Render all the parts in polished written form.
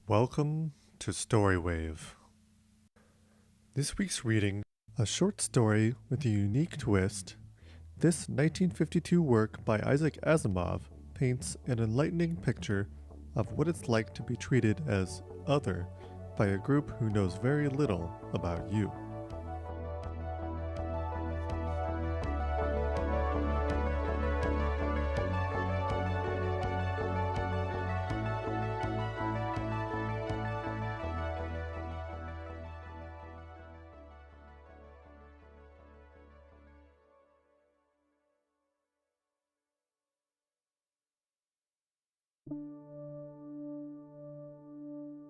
Welcome to Storywave. This week's reading, a short story with a unique twist. This 1952 work by Isaac Asimov paints an enlightening picture of what it's like to be treated as other by a group who knows very little about you.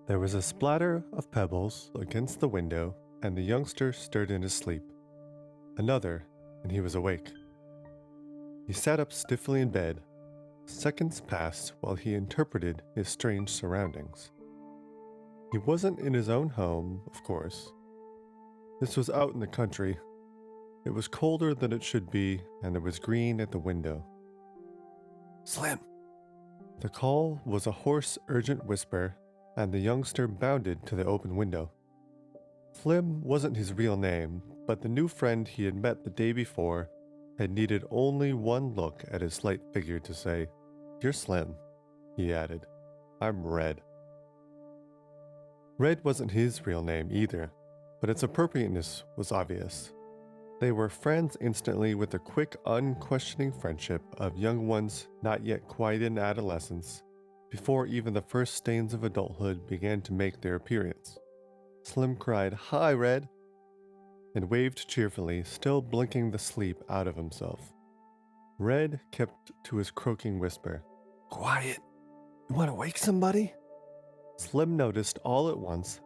There was a splatter of pebbles against the window, and the youngster stirred in his sleep. Another, and he was awake. He sat up stiffly in bed. Seconds passed while he interpreted his strange surroundings. He wasn't in his own home, of course. This was out in the country. It was colder than it should be, and there was green at the window. "Slim!" The call was a hoarse, urgent whisper, and the youngster bounded to the open window. Slim wasn't his real name, but the new friend he had met the day before had needed only one look at his slight figure to say, "You're Slim," he added. "I'm Red." Red wasn't his real name either, but its appropriateness was obvious. They were friends instantly with the quick, unquestioning friendship of young ones not yet quite in adolescence, before even the first stains of adulthood began to make their appearance. Slim cried, "Hi, Red," and waved cheerfully, still blinking the sleep out of himself. Red kept to his croaking whisper. "Quiet! You want to wake somebody?" Slim noticed all at once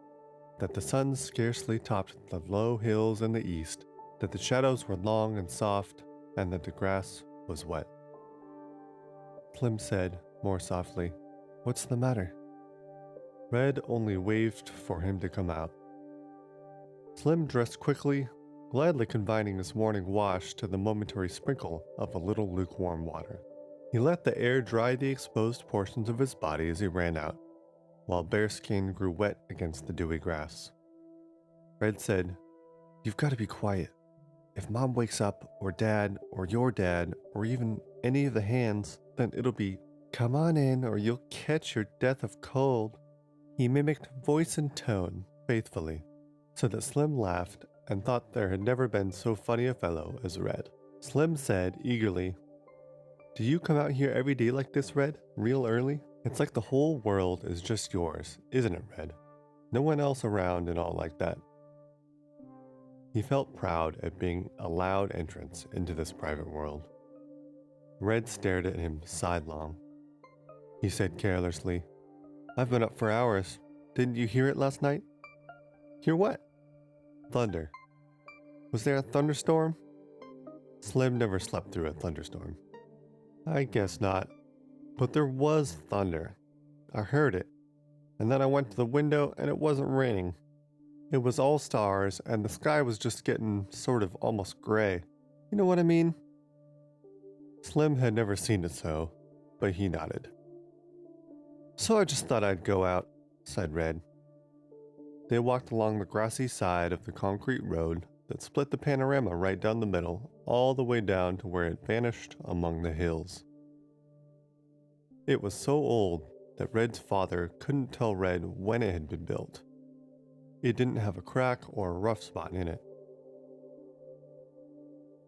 that the sun scarcely topped the low hills in the east, that the shadows were long and soft, and that the grass was wet. Slim said, more softly, "What's the matter?" Red only waved for him to come out. Slim dressed quickly, gladly confining his morning wash to the momentary sprinkle of a little lukewarm water. He let the air dry the exposed portions of his body as he ran out, while bare skin grew wet against the dewy grass. Red said, "You've got to be quiet. If Mom wakes up, or Dad, or your dad, or even any of the hands, then it'll be, 'Come on in, or you'll catch your death of cold.'" He mimicked voice and tone faithfully, so that Slim laughed and thought there had never been so funny a fellow as Red. Slim said eagerly, "Do you come out here every day like this, Red? Real early? It's like the whole world is just yours, isn't it, Red? No one else around and all like that." He felt proud at being allowed entrance into this private world. Red stared at him sidelong. He said carelessly, "I've been up for hours. Didn't you hear it last night?" "Hear what?" "Thunder." "Was there a thunderstorm?" Slim never slept through a thunderstorm. "I guess not. But there was thunder. I heard it. And then I went to the window and it wasn't raining. It was all stars and the sky was just getting sort of almost gray. You know what I mean?" Slim had never seen it so, but he nodded. "So I just thought I'd go out," said Red. They walked along the grassy side of the concrete road that split the panorama right down the middle, all the way down to where it vanished among the hills. It was so old that Red's father couldn't tell Red when it had been built. It didn't have a crack or a rough spot in it.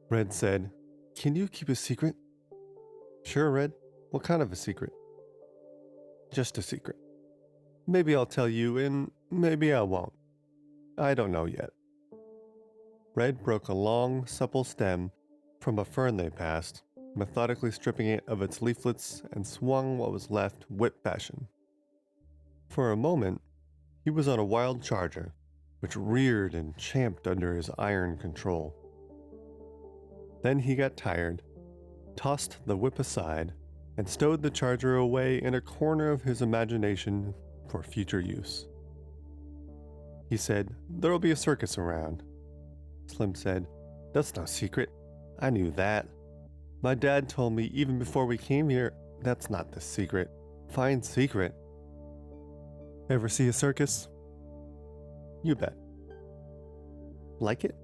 Red said, "Can you keep a secret?" "Sure, Red. What kind of a secret?" "Just a secret. Maybe I'll tell you and maybe I won't. I don't know yet." Red broke a long, supple stem from a fern they passed, methodically stripping it of its leaflets, and swung what was left whip fashion. For a moment, he was on a wild charger, which reared and champed under his iron control. Then he got tired, tossed the whip aside, and stowed the charger away in a corner of his imagination for future use. He said, "There'll be a circus around." Slim said, "That's no secret. I knew that. My dad told me even before we came here, that's not the secret. Fine secret." Ever see a circus? You bet. Like it?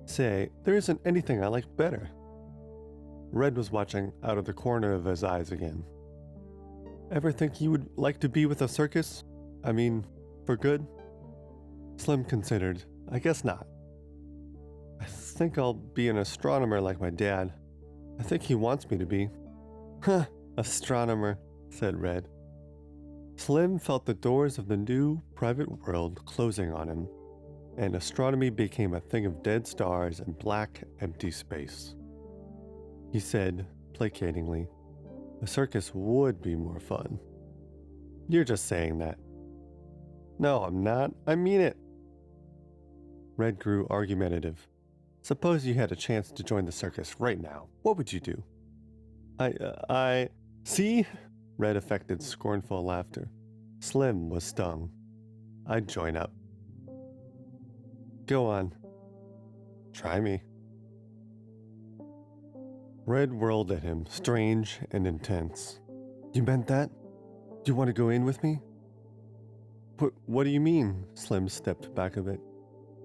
Say, there isn't anything I like better. Red was watching out of the corner of his eyes again. Ever think you would like to be with a circus? I mean, for good? Slim considered. I guess not. I think I'll be an astronomer like my dad. I think he wants me to be. Huh, astronomer, said Red. Slim felt the doors of the new private world closing on him, and astronomy became a thing of dead stars and black, empty space. He said, placatingly, a circus would be more fun. You're just saying that. No, I'm not. I mean it. Red grew argumentative. Suppose you had a chance to join the circus right now. What would you do? See? Red affected scornful laughter. Slim was stung. I'd join up. Go on. Try me. Red whirled at him, strange and intense. You meant that? Do you want to go in with me? What do you mean? Slim stepped back a bit,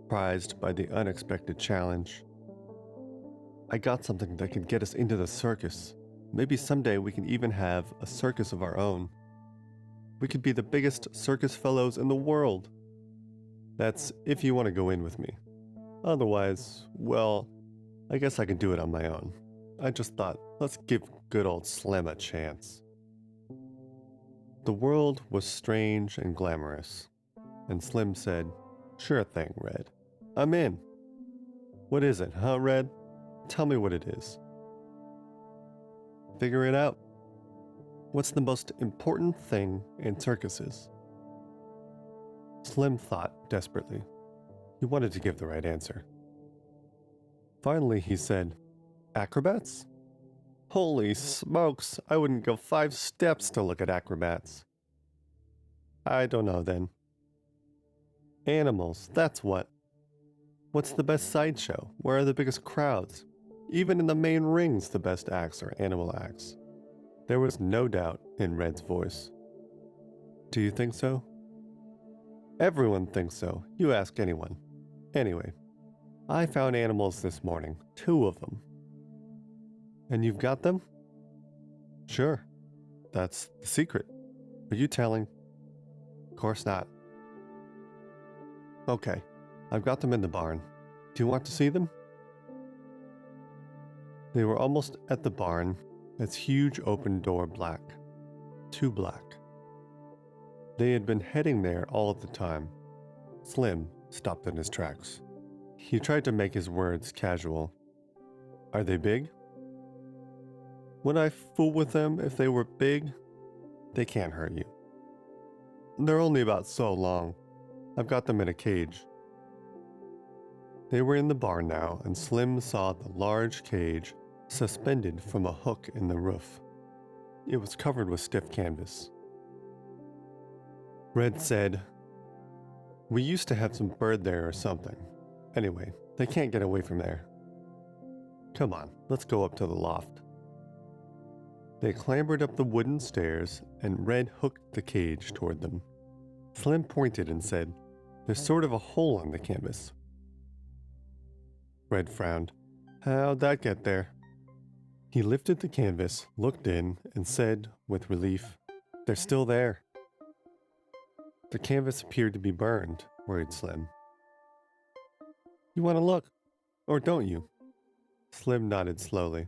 surprised by the unexpected challenge. I got something that could get us into the circus. Maybe someday we can even have a circus of our own. We could be the biggest circus fellows in the world. That's if you want to go in with me. Otherwise, well, I guess I can do it on my own. I just thought, let's give good old Slim a chance. The world was strange and glamorous, and Slim said, Sure thing, Red. I'm in. What is it, huh, Red? Tell me what it is. Figure it out. What's the most important thing in circuses? Slim thought desperately. He wanted to give the right answer. Finally, he said, Acrobats? Holy smokes, I wouldn't go 5 steps to look at acrobats. I don't know then. Animals, that's what. What's the best sideshow? Where are the biggest crowds? Even in the main rings, the best acts are animal acts. There was no doubt in Red's voice. Do you think so? Everyone thinks so. You ask anyone. Anyway, I found animals this morning, 2 of them. And you've got them? Sure. That's the secret. Are you telling? Of course not. Okay, I've got them in the barn. Do you want to see them? They were almost at the barn, its huge open door black. Too black. They had been heading there all the time. Slim stopped in his tracks. He tried to make his words casual. Are they big? Would I fool with them if they were big? They can't hurt you. They're only about so long. I've got them in a cage. They were in the barn now, and Slim saw the large cage suspended from a hook in the roof. It was covered with stiff canvas. Red said, We used to have some bird there or something. Anyway, they can't get away from there. Come on, let's go up to the loft. They clambered up the wooden stairs, and Red hooked the cage toward them. Slim pointed and said, There's sort of a hole in the canvas. Red frowned. How'd that get there? He lifted the canvas, looked in, and said, with relief, They're still there. The canvas appeared to be burned, worried Slim. You want to look, or don't you? Slim nodded slowly.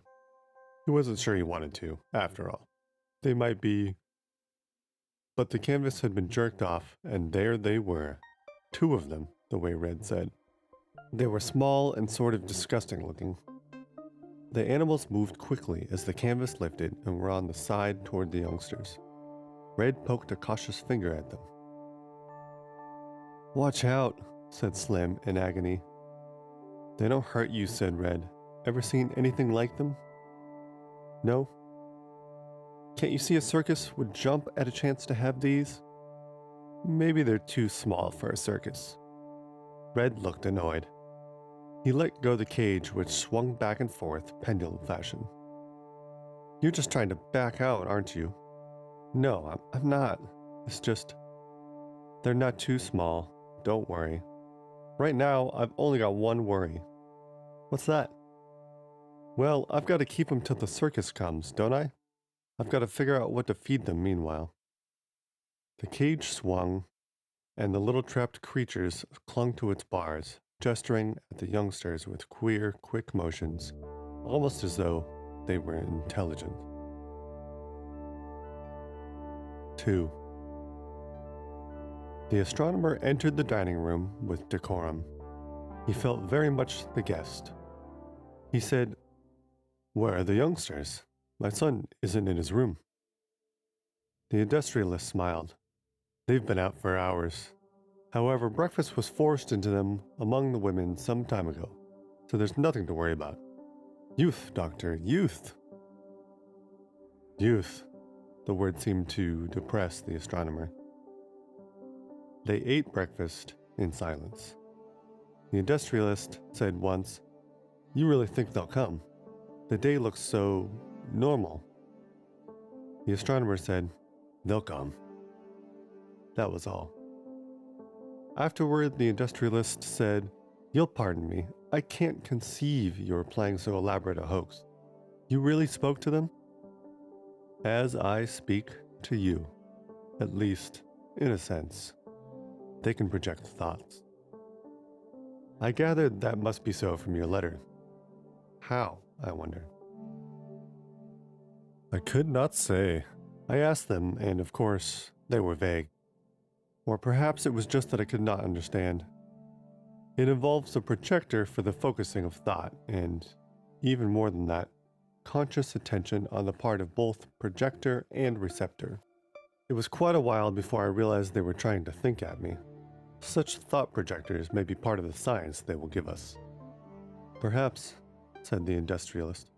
He wasn't sure he wanted to, after all. They might be... But the canvas had been jerked off, and there they were. 2 of them, the way Red said. They were small and sort of disgusting looking. The animals moved quickly as the canvas lifted and were on the side toward the youngsters. Red poked a cautious finger at them. Watch out, said Slim in agony. They don't hurt you, said Red. Ever seen anything like them? No? Can't you see a circus would jump at a chance to have these? Maybe they're too small for a circus. Red looked annoyed. He let go the cage, which swung back and forth, pendulum fashion. You're just trying to back out, aren't you? No, I'm not. It's just... They're not too small, don't worry. Right now, I've only got one worry. What's that? Well, I've got to keep them till the circus comes, don't I? I've got to figure out what to feed them meanwhile. The cage swung, and the little trapped creatures clung to its bars, gesturing at the youngsters with queer, quick motions, almost as though they were intelligent. 2. The astronomer entered the dining room with decorum. He felt very much the guest. He said, "Where are the youngsters? My son isn't in his room." The industrialist smiled. "They've been out for hours. However, breakfast was forced into them among the women some time ago, so there's nothing to worry about. Youth, Doctor, youth." Youth. The word seemed to depress the astronomer. They ate breakfast in silence. The industrialist said once, "You really think they'll come? The day looks so normal." The astronomer said, "They'll come." That was all. Afterward, the industrialist said, "You'll pardon me, I can't conceive you were playing so elaborate a hoax. You really spoke to them?" "As I speak to you, at least, in a sense. They can project thoughts." "I gathered that must be so from your letter. How, I wonder?" "I could not say. I asked them, and of course, they were vague. Or perhaps it was just that I could not understand. It involves a projector for the focusing of thought, and, even more than that, conscious attention on the part of both projector and receptor. It was quite a while before I realized they were trying to think at me. Such thought projectors may be part of the science they will give us." "Perhaps," said the industrialist.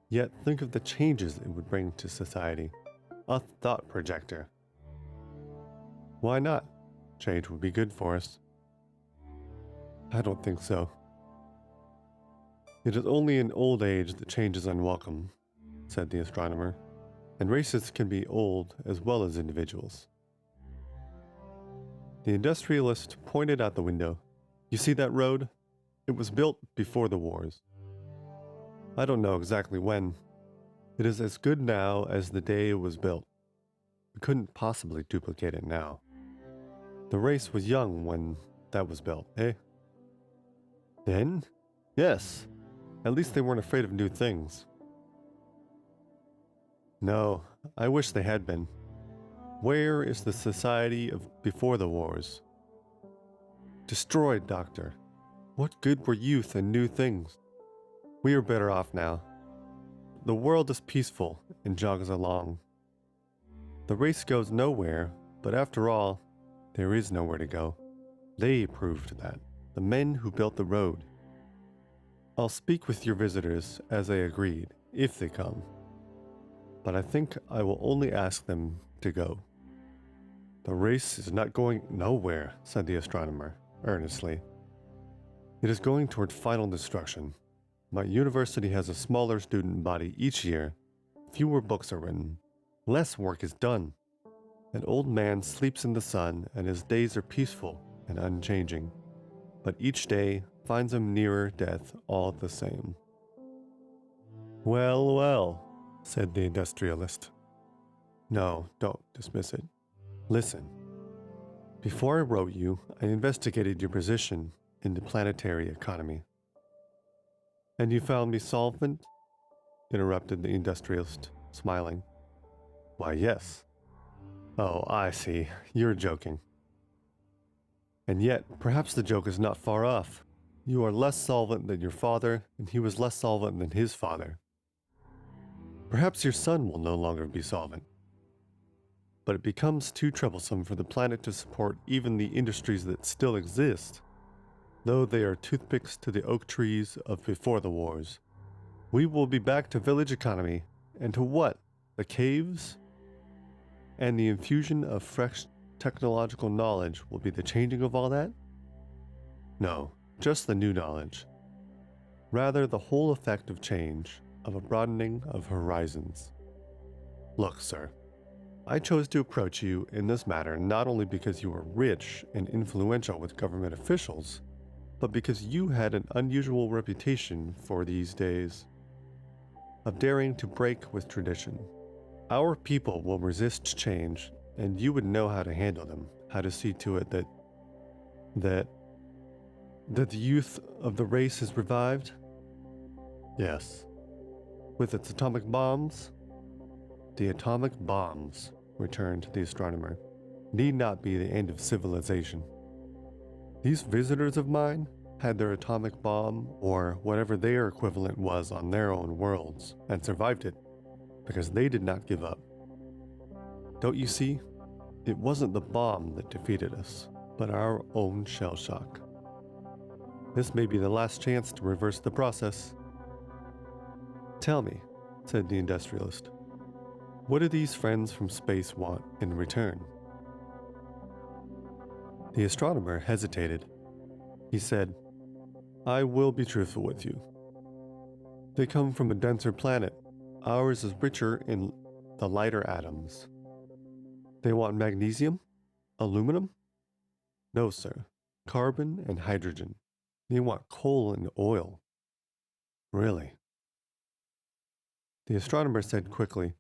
"Yet think of the changes it would bring to society. A thought projector." "Why not? Change would be good for us." "I don't think so. It is only in old age that change is unwelcome," said the astronomer, "and races can be old as well as individuals." The industrialist pointed out the window. "You see that road? It was built before the wars. I don't know exactly when. It is as good now as the day it was built. We couldn't possibly duplicate it now. The race was young when that was built, eh?" "Then? Yes. At least they weren't afraid of new things." "No, I wish they had been. Where is the society of before the wars?" "Destroyed, Doctor. What good were youth and new things? We are better off now. The world is peaceful and jogs along. The race goes nowhere, but after all, there is nowhere to go. They proved that, the men who built the road. I'll speak with your visitors as I agreed, if they come. But I think I will only ask them to go." "The race is not going nowhere," said the astronomer, earnestly. "It is going toward final destruction. My university has a smaller student body each year. Fewer books are written. Less work is done. An old man sleeps in the sun, and his days are peaceful and unchanging. But each day finds him nearer death all the same." "Well, well," said the industrialist. "No, don't dismiss it. Listen. Before I wrote you, I investigated your position in the planetary economy." "And you found me solvent?" interrupted the industrialist, smiling. "Why, yes." "Oh, I see. You're joking." "And yet, perhaps the joke is not far off. You are less solvent than your father, and he was less solvent than his father. Perhaps your son will no longer be solvent. But it becomes too troublesome for the planet to support even the industries that still exist, though they are toothpicks to the oak trees of before the wars. We will be back to village economy, and to what? The caves? And the infusion of fresh technological knowledge will be the changing of all that? No, just the new knowledge. Rather, the whole effect of change, of a broadening of horizons. Look, sir, I chose to approach you in this matter not only because you were rich and influential with government officials, but because you had an unusual reputation for these days of daring to break with tradition. Our people will resist change, and you would know how to handle them, how to see to it that the youth of the race is revived? Yes. With its atomic bombs? The atomic bombs, returned the astronomer, need not be the end of civilization. These visitors of mine had their atomic bomb, or whatever their equivalent was on their own worlds, and survived it, because they did not give up. Don't you see? It wasn't the bomb that defeated us, but our own shell shock. This may be the last chance to reverse the process. Tell me, said the industrialist, what do these friends from space want in return? The astronomer hesitated. He said, I will be truthful with you. They come from a denser planet. Ours is richer in the lighter atoms. They want magnesium? Aluminum? No, sir. Carbon and hydrogen. They want coal and oil. Really? The astronomer said quickly,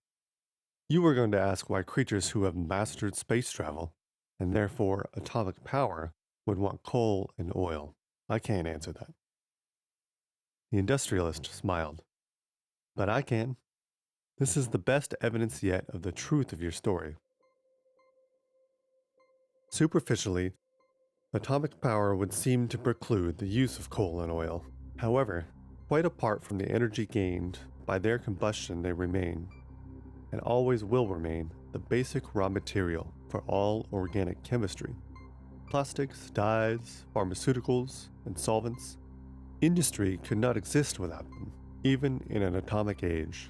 You were going to ask why creatures who have mastered space travel, and therefore atomic power, would want coal and oil. I can't answer that. The industrialist smiled. But I can. This is the best evidence yet of the truth of your story. Superficially, atomic power would seem to preclude the use of coal and oil. However, quite apart from the energy gained by their combustion, they remain, and always will remain, the basic raw material for all organic chemistry. Plastics, dyes, pharmaceuticals, and solvents. Industry could not exist without them, even in an atomic age.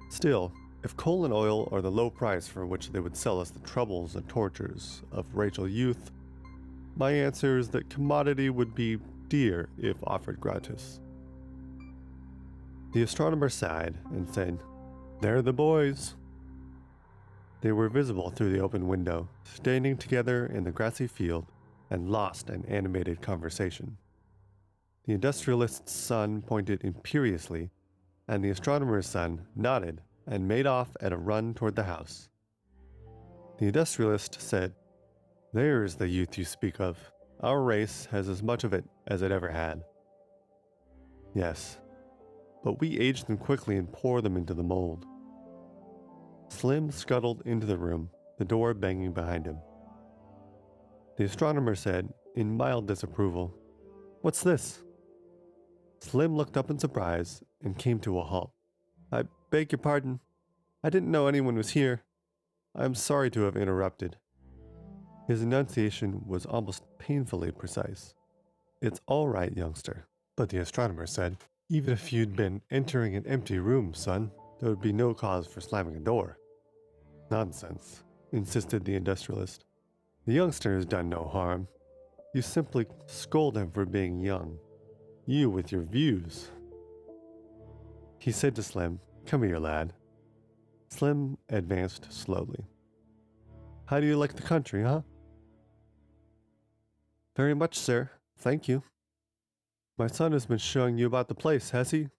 Still, if coal and oil are the low price for which they would sell us the troubles and tortures of racial youth, my answer is that commodity would be dear if offered gratis. The astronomer sighed and said, They're the boys. They were visible through the open window, standing together in the grassy field and lost in animated conversation. The industrialist's son pointed imperiously, and the astronomer's son nodded and made off at a run toward the house. The industrialist said, There's the youth you speak of. Our race has as much of it as it ever had. Yes, but we age them quickly and pour them into the mold. Slim scuttled into the room, the door banging behind him. The astronomer said, in mild disapproval, What's this? Slim looked up in surprise and came to a halt. I beg your pardon. I didn't know anyone was here. I am sorry to have interrupted. His enunciation was almost painfully precise. It's all right, youngster. But the astronomer said, Even if you'd been entering an empty room, son, there would be no cause for slamming a door. Nonsense, insisted the industrialist. The youngster has done no harm. You simply scold him for being young. You with your views. He said to Slim, Come here, lad. Slim advanced slowly. How do you like the country, huh? Very much, sir. Thank you. My son has been showing you about the place, has he?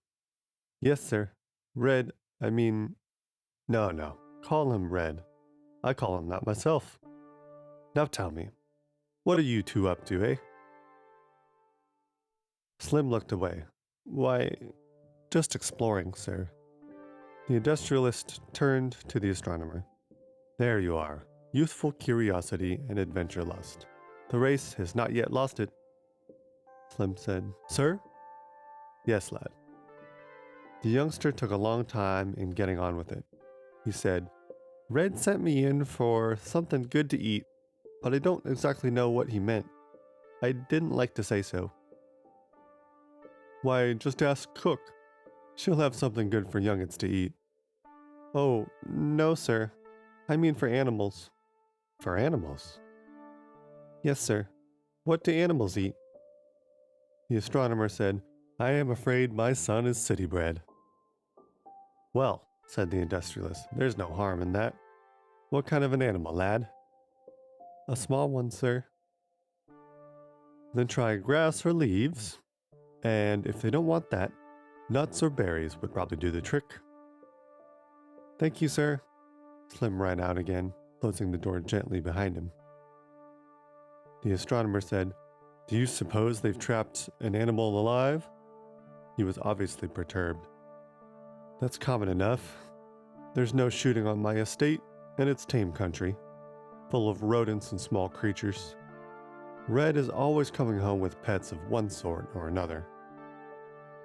Yes, sir. Red, No. Call him Red. I call him that myself. Now tell me, what are you two up to, eh? Slim looked away. Why, just exploring, sir. The industrialist turned to the astronomer. There you are. Youthful curiosity and adventure lust. The race has not yet lost it. Slim said, Sir? Yes, lad. The youngster took a long time in getting on with it. He said, Red sent me in for something good to eat, but I don't exactly know what he meant. I didn't like to say so. Why, just ask Cook. She'll have something good for young'uns to eat. Oh, no, sir. I mean for animals. For animals? Yes, sir. What do animals eat? The astronomer said, I am afraid my son is city-bred. Well, said the industrialist, there's no harm in that. What kind of an animal, lad? A small one, sir. Then try grass or leaves, and if they don't want that, nuts or berries would probably do the trick. Thank you, sir. Slim ran out again, closing the door gently behind him. The astronomer said, "Do you suppose they've trapped an animal alive?" He was obviously perturbed. "That's common enough. There's no shooting on my estate, and it's tame country, full of rodents and small creatures. Red is always coming home with pets of one sort or another.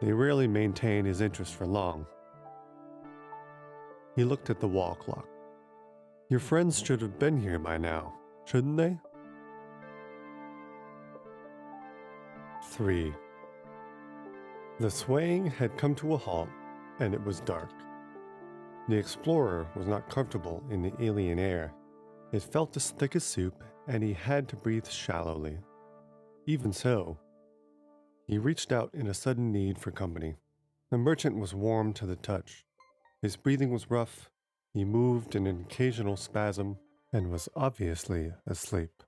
They rarely maintain his interest for long." He looked at the wall clock. "Your friends should have been here by now, shouldn't they?" 3. The swaying had come to a halt, and it was dark. The explorer was not comfortable in the alien air. It felt as thick as soup, and he had to breathe shallowly. Even so, he reached out in a sudden need for company. The merchant was warm to the touch. His breathing was rough, he moved in an occasional spasm, and was obviously asleep.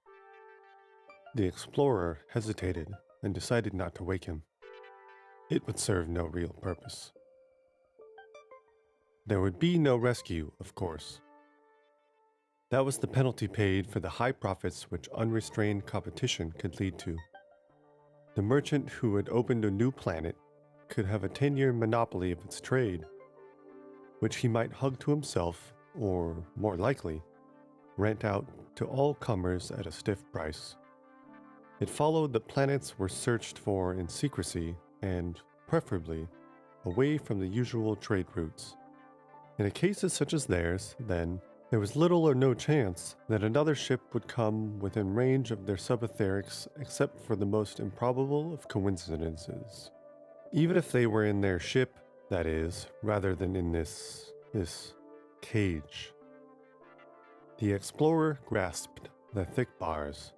The explorer hesitated and decided not to wake him. It would serve no real purpose. There would be no rescue, of course. That was the penalty paid for the high profits which unrestrained competition could lead to. The merchant who had opened a new planet could have a 10-year monopoly of its trade, which he might hug to himself, or, more likely, rent out to all comers at a stiff price. It followed that planets were searched for in secrecy and, preferably, away from the usual trade routes. In cases such as theirs, then, there was little or no chance that another ship would come within range of their subetherics except for the most improbable of coincidences. Even if they were in their ship, that is, rather than in this cage. The explorer grasped the thick bars.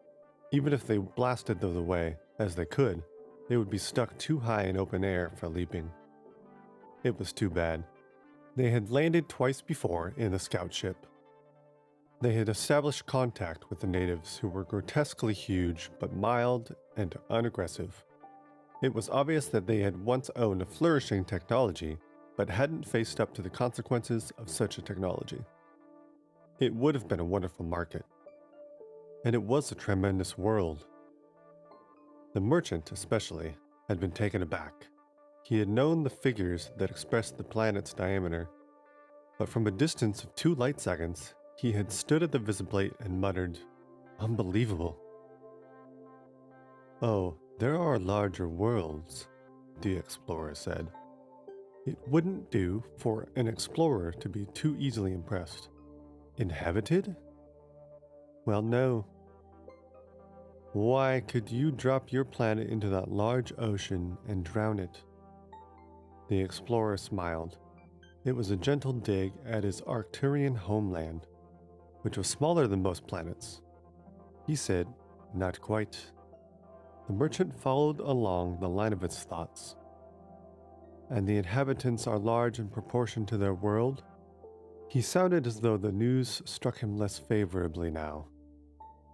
Even if they blasted those away, as they could, they would be stuck too high in open air for leaping. It was too bad. They had landed twice before in the scout ship. They had established contact with the natives who were grotesquely huge but mild and unaggressive. It was obvious that they had once owned a flourishing technology, but hadn't faced up to the consequences of such a technology. It would have been a wonderful market. And it was a tremendous world. The merchant, especially, had been taken aback. He had known the figures that expressed the planet's diameter, but from a distance of 2 light seconds, he had stood at the visiplate and muttered, "Unbelievable." "Oh, there are larger worlds," the explorer said. It wouldn't do for an explorer to be too easily impressed. "Inhabited?" "Well, no. Why could you drop your planet into that large ocean and drown it?" The explorer smiled. It was a gentle dig at his Arcturian homeland, which was smaller than most planets. He said, "Not quite." The merchant followed along the line of his thoughts. "And the inhabitants are large in proportion to their world?" He sounded as though the news struck him less favorably now.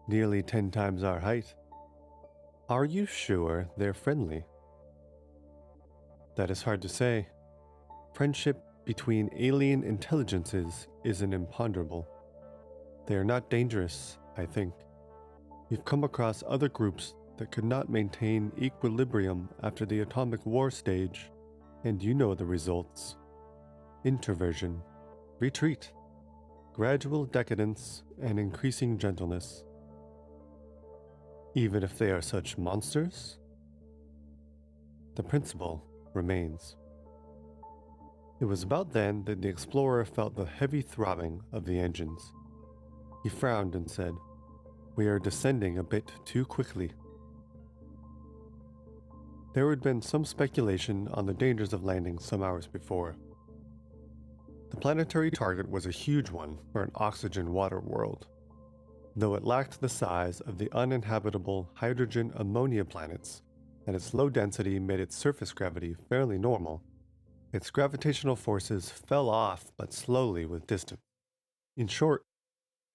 "Nearly 10 times our height." "Are you sure they're friendly?" "That is hard to say. Friendship between alien intelligences is an imponderable. They are not dangerous, I think. We've come across other groups that could not maintain equilibrium after the atomic war stage, and you know the results. Introversion, retreat, gradual decadence, and increasing gentleness. Even if they are such monsters? The principle remains." It was about then that the explorer felt the heavy throbbing of the engines. He frowned and said, "We are descending a bit too quickly." There had been some speculation on the dangers of landing some hours before. The planetary target was a huge one for an oxygen water world. Though it lacked the size of the uninhabitable hydrogen ammonia planets, and its low density made its surface gravity fairly normal, its gravitational forces fell off but slowly with distance. In short,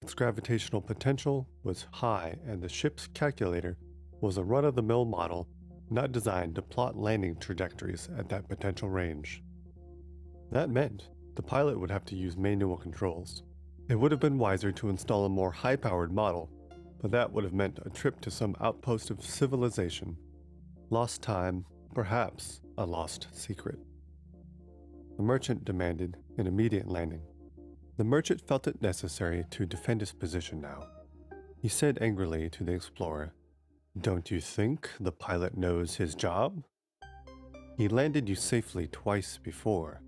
Its gravitational potential was high, and the ship's calculator was a run-of-the-mill model not designed to plot landing trajectories at that potential range. That meant the pilot would have to use manual controls. It would have been wiser to install a more high-powered model, but that would have meant a trip to some outpost of civilization. Lost time, perhaps a lost secret. The merchant demanded an immediate landing. The merchant felt it necessary to defend his position now. He said angrily to the explorer, "Don't you think the pilot knows his job? He landed you safely twice before."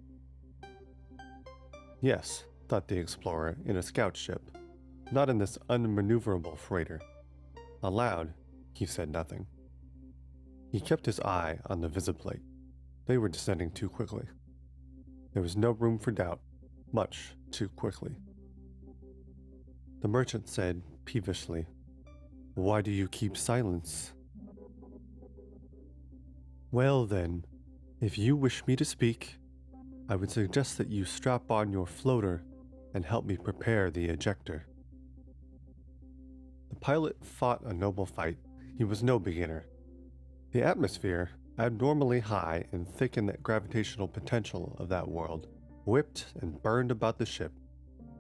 Yes, thought the explorer, in a scout ship, not in this unmaneuverable freighter. Aloud, he said nothing. He kept his eye on the visiplate. They were descending too quickly. There was no room for doubt, much too quickly. The merchant said peevishly, "Why do you keep silence?" "Well then, if you wish me to speak, I would suggest that you strap on your floater and help me prepare the ejector." The pilot fought a noble fight. He was no beginner. The atmosphere, abnormally high and thick in the gravitational potential of that world, whipped and burned about the ship,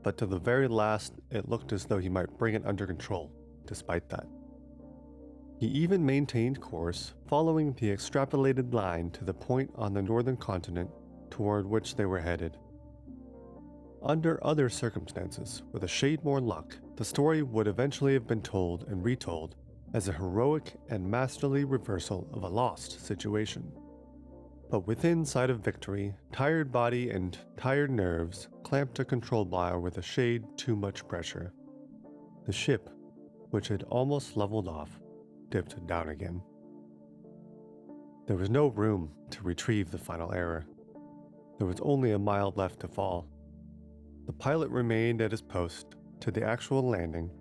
but to the very last it looked as though he might bring it under control, despite that. He even maintained course, following the extrapolated line to the point on the northern continent toward which they were headed. Under other circumstances, with a shade more luck, the story would eventually have been told and retold as a heroic and masterly reversal of a lost situation. But within sight of victory, tired body and tired nerves clamped a control bar with a shade too much pressure. The ship, which had almost leveled off, dipped down again. There was no room to retrieve the final error. There was only a mile left to fall. The pilot remained at his post to the actual landing,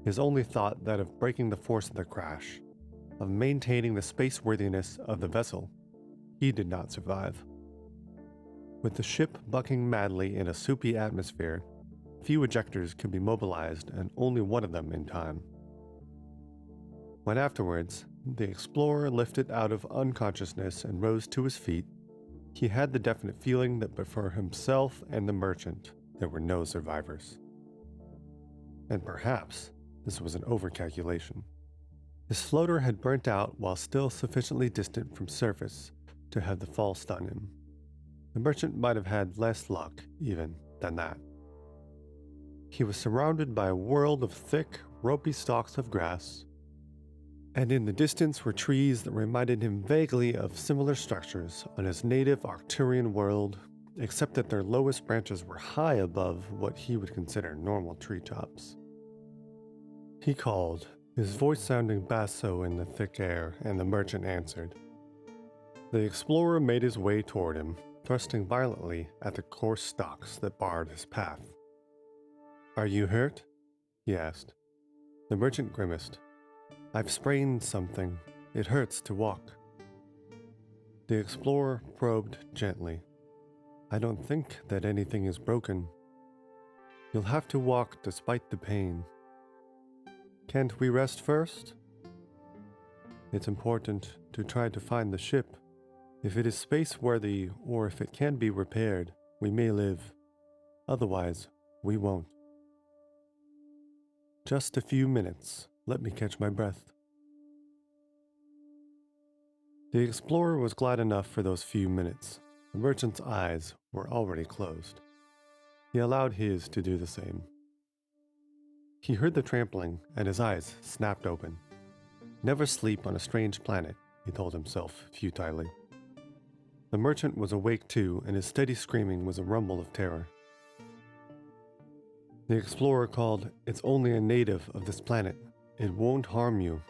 his only thought that of breaking the force of the crash, of maintaining the spaceworthiness of the vessel. He did not survive. With the ship bucking madly in a soupy atmosphere, few ejectors could be mobilized and only one of them in time. When afterwards, the explorer lifted out of unconsciousness and rose to his feet, he had the definite feeling that but for himself and the merchant, there were no survivors. And perhaps this was an overcalculation. His floater had burnt out while still sufficiently distant from surface to have the fall stun him. The merchant might have had less luck, even, than that. He was surrounded by a world of thick, ropey stalks of grass, and in the distance were trees that reminded him vaguely of similar structures on his native Arcturian world, except that their lowest branches were high above what he would consider normal treetops. He called, his voice sounding basso in the thick air, and the merchant answered. The explorer made his way toward him, thrusting violently at the coarse stalks that barred his path. "Are you hurt?" he asked. The merchant grimaced. "I've sprained something. It hurts to walk." The explorer probed gently. "I don't think that anything is broken. You'll have to walk despite the pain. Can't we rest first? It's important to try to find the ship. If it is space-worthy or if it can be repaired, we may live. Otherwise, we won't. Just a few minutes. Let me catch my breath." The explorer was glad enough for those few minutes. The merchant's eyes were already closed. He allowed his to do the same. He heard the trampling, and his eyes snapped open. Never sleep on a strange planet, he told himself futilely. The merchant was awake too, and his steady screaming was a rumble of terror. The explorer called, "It's only a native of this planet. It won't harm you."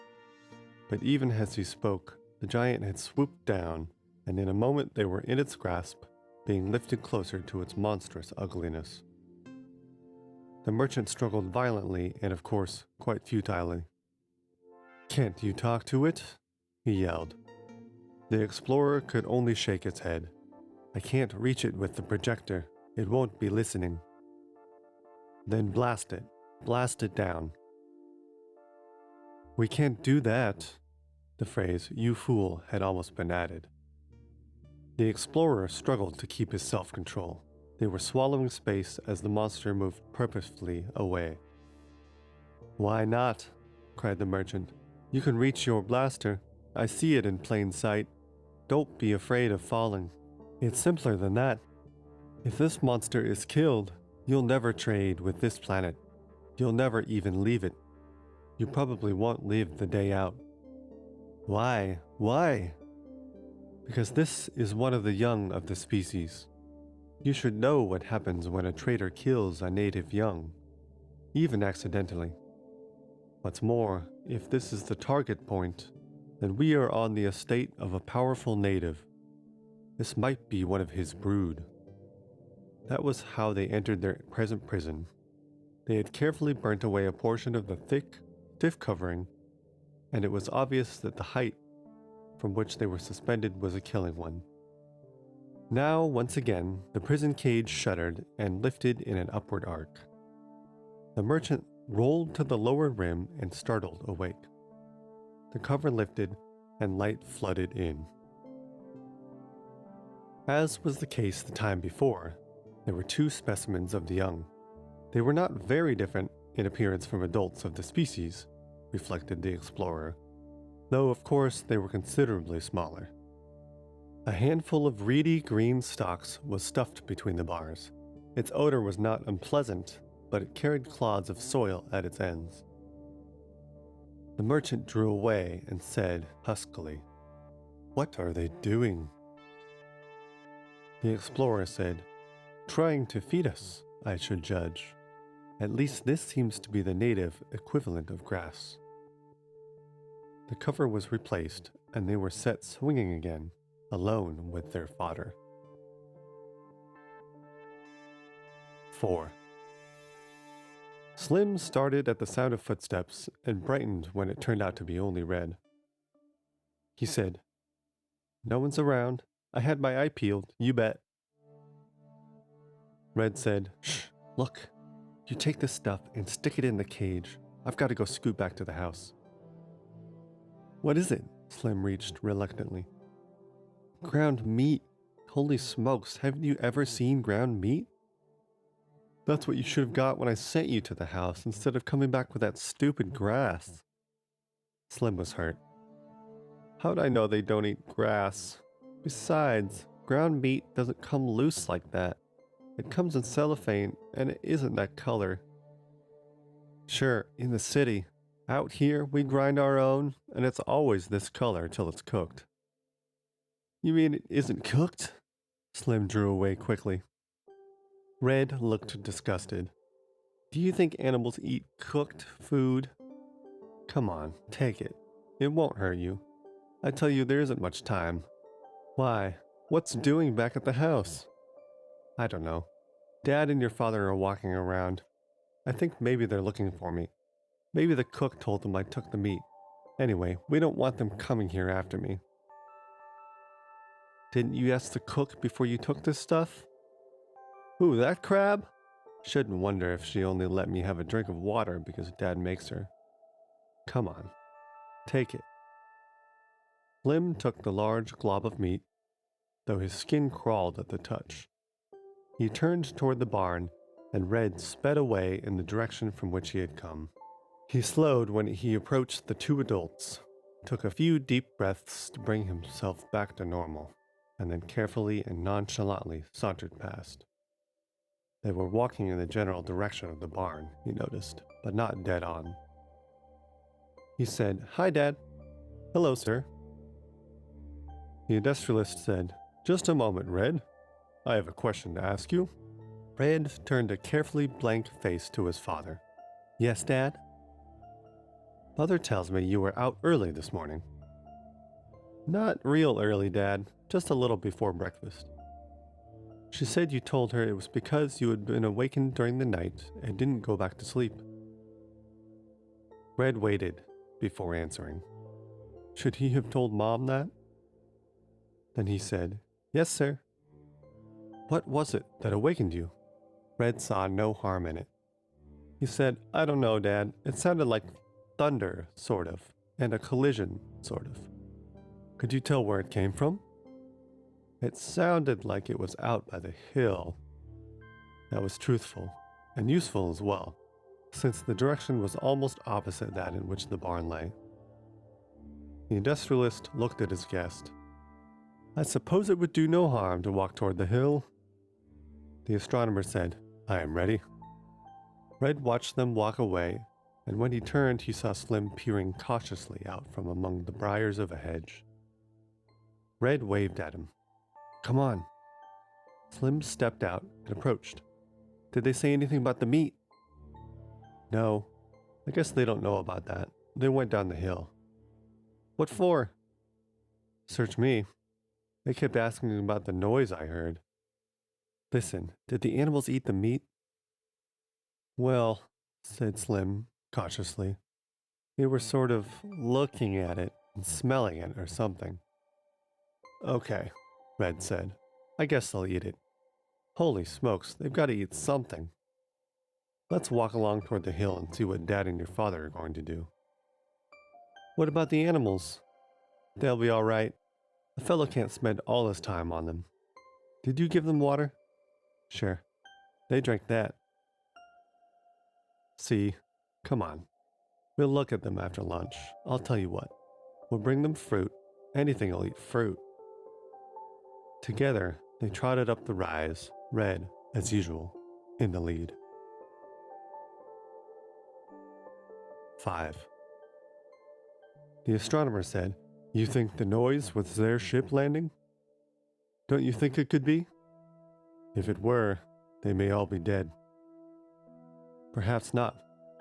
But even as he spoke, the giant had swooped down, and in a moment they were in its grasp, being lifted closer to its monstrous ugliness. The merchant struggled violently and, of course, quite futilely. "Can't you talk to it?" he yelled. The explorer could only shake his head. "I can't reach it with the projector. It won't be listening." "Then blast it. blast it down. We can't do that. The phrase, "you fool," had almost been added. The explorer struggled to keep his self-control. They were swallowing space as the monster moved purposefully away. "Why not?" cried the merchant. "You can reach your blaster. I see it in plain sight. Don't be afraid of falling. It's simpler than that. If this monster is killed, you'll never trade with this planet. You'll never even leave it. You probably won't live the day out." "Why? Why?" "Because this is one of the young of the species. You should know what happens when a trader kills a native young, even accidentally. What's more, if this is the target point, then we are on the estate of a powerful native. This might be one of his brood." That was how they entered their present prison. They had carefully burnt away a portion of the thick, stiff covering, and it was obvious that the height from which they were suspended was a killing one. Now, once again, the prison cage shuddered and lifted in an upward arc. The merchant rolled to the lower rim and startled awake. The cover lifted and light flooded in. As was the case the time before, there were two specimens of the young. They were not very different in appearance from adults of the species, reflected the explorer, though of course they were considerably smaller. A handful of reedy green stalks was stuffed between the bars. Its odor was not unpleasant, but it carried clods of soil at its ends. The merchant drew away and said huskily, "What are they doing?" The explorer said, "Trying to feed us, I should judge. At least this seems to be the native equivalent of grass." The cover was replaced, and they were set swinging again, alone with their fodder. 4. Slim started at the sound of footsteps and brightened when it turned out to be only Red. He said, "No one's around. I had my eye peeled, you bet." Red said, "Shh, look. You take this stuff and stick it in the cage. I've got to go scoot back to the house." "What is it?" Slim reached reluctantly. "Ground meat. Holy smokes, haven't you ever seen ground meat? That's what you should have got when I sent you to the house instead of coming back with that stupid grass." Slim was hurt. "How'd I know they don't eat grass? Besides, ground meat doesn't come loose like that. It comes in cellophane, and it isn't that color." "Sure, in the city. Out here, we grind our own, and it's always this color till it's cooked." "You mean it isn't cooked?" Slim drew away quickly. Red looked disgusted. "Do you think animals eat cooked food? Come on, take it. It won't hurt you. I tell you, there isn't much time." "Why? What's doing back at the house?" "I don't know. Dad and your father are walking around. I think maybe they're looking for me. Maybe the cook told them I took the meat. Anyway, we don't want them coming here after me." "Didn't you ask the cook before you took this stuff?" "Who, that crab? Shouldn't wonder if she only let me have a drink of water because Dad makes her. Come on, take it." Slim took the large glob of meat, though his skin crawled at the touch. He turned toward the barn, and Red sped away in the direction from which he had come. He slowed when he approached the two adults, took a few deep breaths to bring himself back to normal, and then carefully and nonchalantly sauntered past. They were walking in the general direction of the barn, he noticed, but not dead on. He said, "Hi, Dad." "Hello, sir." The industrialist said, "Just a moment, Red. I have a question to ask you." Red turned a carefully blank face to his father. "Yes, Dad?" "Mother tells me you were out early this morning." "Not real early, Dad. Just a little before breakfast." "She said you told her it was because you had been awakened during the night and didn't go back to sleep." Red waited before answering. Should he have told Mom that? Then he said, "Yes, sir." "What was it that awakened you?" Red saw no harm in it. He said, I don't know, Dad. It sounded like thunder, sort of, and a collision, sort of. Could you tell where it came from? It sounded like it was out by the hill. That was truthful, and useful as well, since the direction was almost opposite that in which the barn lay. The industrialist looked at his guest. I suppose it would do no harm to walk toward the hill. The astronomer said, I am ready. Red watched them walk away, and when he turned, he saw Slim peering cautiously out from among the briars of a hedge. Red waved at him. Come on. Slim stepped out and approached. Did they say anything about the meat? No. I guess they don't know about that. They went down the hill. What for? Search me. They kept asking about the noise I heard. Listen, did the animals eat the meat? Well, said Slim, cautiously. They were sort of looking at it and smelling it or something. Okay, Red said. I guess they'll eat it. Holy smokes, they've got to eat something. Let's walk along toward the hill and see what Dad and your father are going to do. What about the animals? They'll be all right. A fellow can't spend all his time on them. Did you give them water? Sure. They drank that. See, come on. We'll look at them after lunch. I'll tell you what. We'll bring them fruit. Anything will eat fruit. Together, they trotted up the rise, Red, as usual, in the lead. 5. The astronomer said, You think the noise was their ship landing? Don't you think it could be? If it were, they may all be dead. Perhaps not,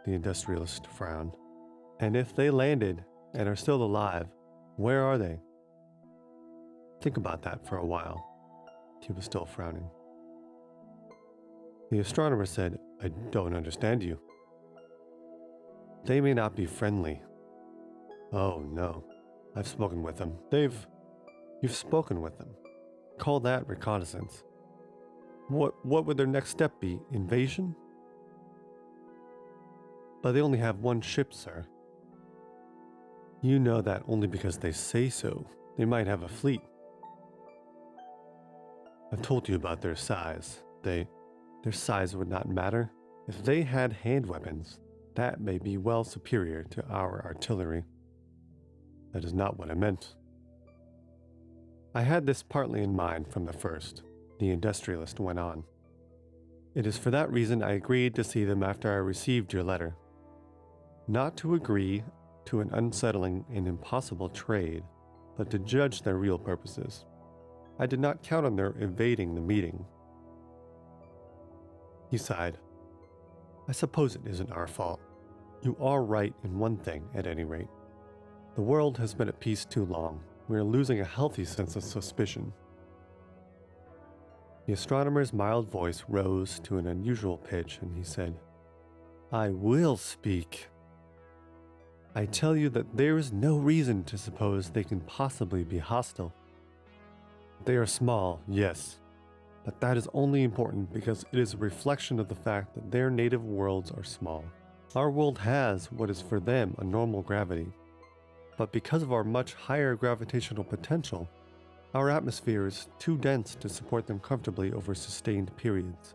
the industrialist frowned. And if they landed and are still alive, where are they? Think about that for a while. He was still frowning. The astronomer said, I don't understand you. They may not be friendly. Oh no, I've spoken with them. You've spoken with them. Call that reconnaissance. What would their next step be? Invasion? But they only have one ship, sir. You know that only because they say so. They might have a fleet. I've told you about their size. Their size would not matter. If they had hand weapons, that may be well superior to our artillery. That is not what I meant. I had this partly in mind from the first, the industrialist went on. It is for that reason I agreed to see them after I received your letter. Not to agree to an unsettling and impossible trade, but to judge their real purposes. I did not count on their evading the meeting. He sighed. I suppose it isn't our fault. You are right in one thing, at any rate. The world has been at peace too long. We are losing a healthy sense of suspicion. The astronomer's mild voice rose to an unusual pitch, and he said, I will speak. I tell you that there is no reason to suppose they can possibly be hostile. They are small, yes, but that is only important because it is a reflection of the fact that their native worlds are small. Our world has what is for them a normal gravity, but because of our much higher gravitational potential, our atmosphere is too dense to support them comfortably over sustained periods.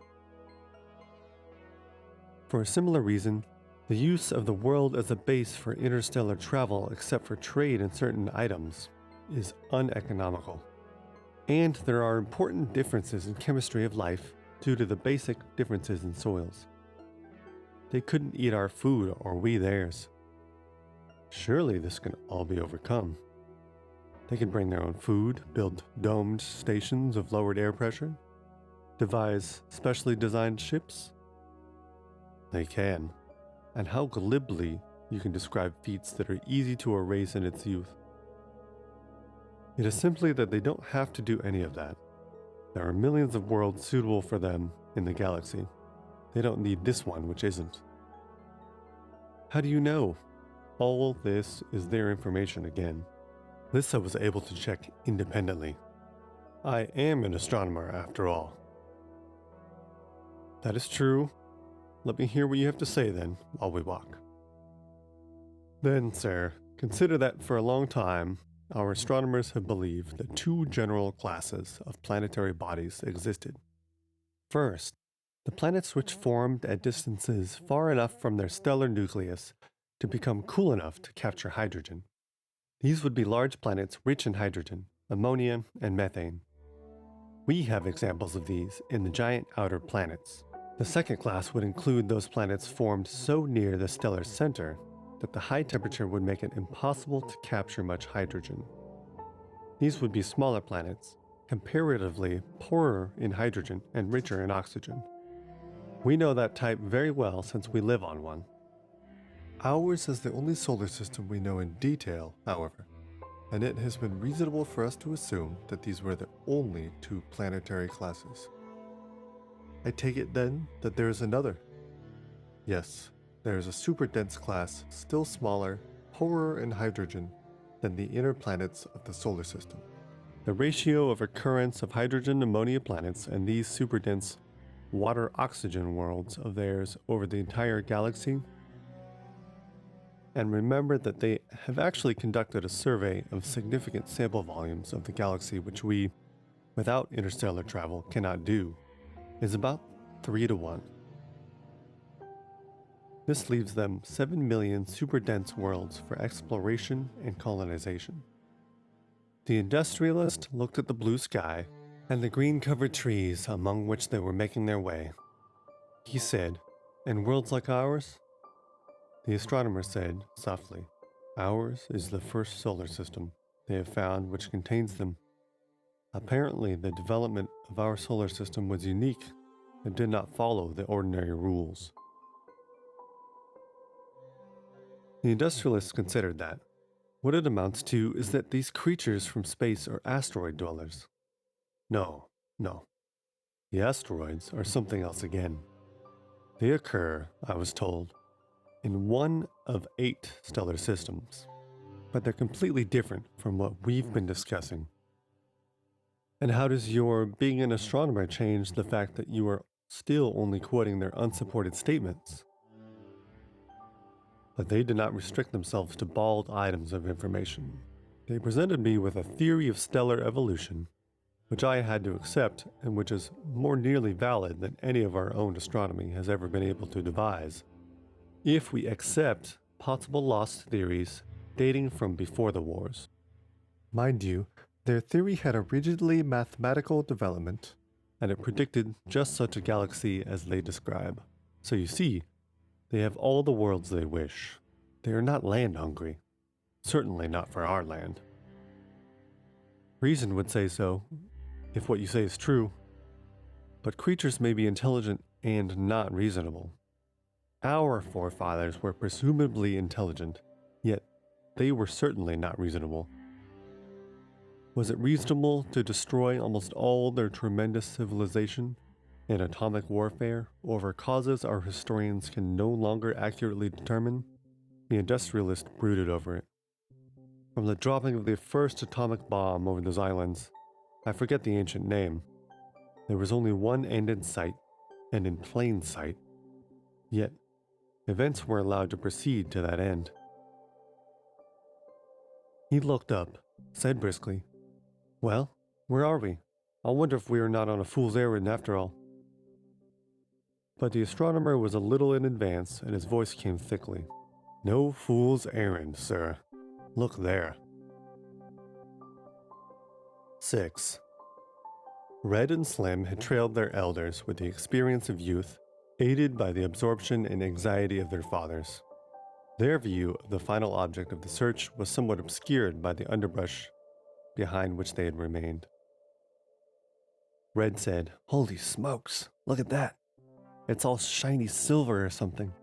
For a similar reason, the use of the world as a base for interstellar travel except for trade in certain items is uneconomical. And there are important differences in chemistry of life due to the basic differences in soils. They couldn't eat our food or we theirs. Surely this can all be overcome. They can bring their own food, build domed stations of lowered air pressure, devise specially designed ships. They can. And how glibly you can describe feats that are easy to erase in its youth. It is simply that they don't have to do any of that. There are millions of worlds suitable for them in the galaxy. They don't need this one, which isn't. How do you know? All this is their information again. This I was able to check independently. I am an astronomer after all. That is true. let me hear what you have to say then, while we walk. Then, sir, consider that for a long time, our astronomers have believed that two general classes of planetary bodies existed. First, the planets which formed at distances far enough from their stellar nucleus to become cool enough to capture hydrogen. These would be large planets rich in hydrogen, ammonia, and methane. We have examples of these in the giant outer planets. The second class would include those planets formed so near the stellar center that the high temperature would make it impossible to capture much hydrogen. These would be smaller planets, comparatively poorer in hydrogen and richer in oxygen. We know that type very well since we live on one. Ours is the only solar system we know in detail, however, and it has been reasonable for us to assume that these were the only two planetary classes. I take it then that there is another. Yes, there is a super-dense class, still smaller, poorer in hydrogen than the inner planets of the solar system. The ratio of occurrence of hydrogen-ammonia planets and these super-dense water-oxygen worlds of theirs over the entire galaxy. And remember that they have actually conducted a survey of significant sample volumes of the galaxy which we, without interstellar travel, cannot do, is about 3 to 1. This leaves them 7 million super-dense worlds for exploration and colonization. The industrialist looked at the blue sky and the green-covered trees among which they were making their way. He said, "And worlds like ours?" The astronomer said, softly, "Ours is the first solar system they have found which contains them. Apparently, the development of our solar system was unique and did not follow the ordinary rules." The industrialists considered that. What it amounts to is that these creatures from space are asteroid dwellers. No. The asteroids are something else again. They occur, I was told, in one of 8 stellar systems, but they're completely different from what we've been discussing. And how does your being an astronomer change the fact that you are still only quoting their unsupported statements? But they did not restrict themselves to bald items of information. They presented me with a theory of stellar evolution, which I had to accept and which is more nearly valid than any of our own astronomy has ever been able to devise, if we accept possible lost theories dating from before the wars. Mind you, their theory had a rigidly mathematical development, and it predicted just such a galaxy as they describe. So you see, they have all the worlds they wish. They are not land hungry. Certainly not for our land. Reason would say so, if what you say is true. But creatures may be intelligent and not reasonable. Our forefathers were presumably intelligent, yet they were certainly not reasonable. Was it reasonable to destroy almost all their tremendous civilization in atomic warfare over causes our historians can no longer accurately determine? The industrialist brooded over it. From the dropping of the first atomic bomb over those islands, I forget the ancient name, there was only one end in sight, and in plain sight. Yet, events were allowed to proceed to that end. He looked up, said briskly, "Well, where are we? I wonder if we are not on a fool's errand after all." But the astronomer was a little in advance, and his voice came thickly. "No fool's errand, sir. Look there." 6. Red and Slim had trailed their elders with the experience of youth, aided by the absorption and anxiety of their fathers. Their view of the final object of the search was somewhat obscured by the underbrush behind which they had remained. Red said, "Holy smokes, look at that. It's all shiny silver or something."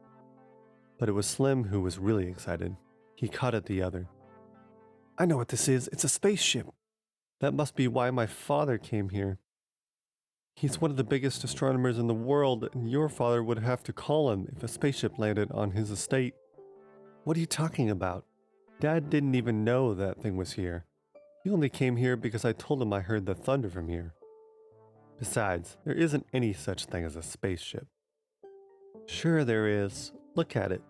But it was Slim who was really excited. He caught at the other. "I know what this is. It's a spaceship. That must be why my father came here. He's one of the biggest astronomers in the world, and your father would have to call him if a spaceship landed on his estate." "What are you talking about? Dad didn't even know that thing was here. He only came here because I told him I heard the thunder from here. Besides, there isn't any such thing as a spaceship." Sure there is. Look at it.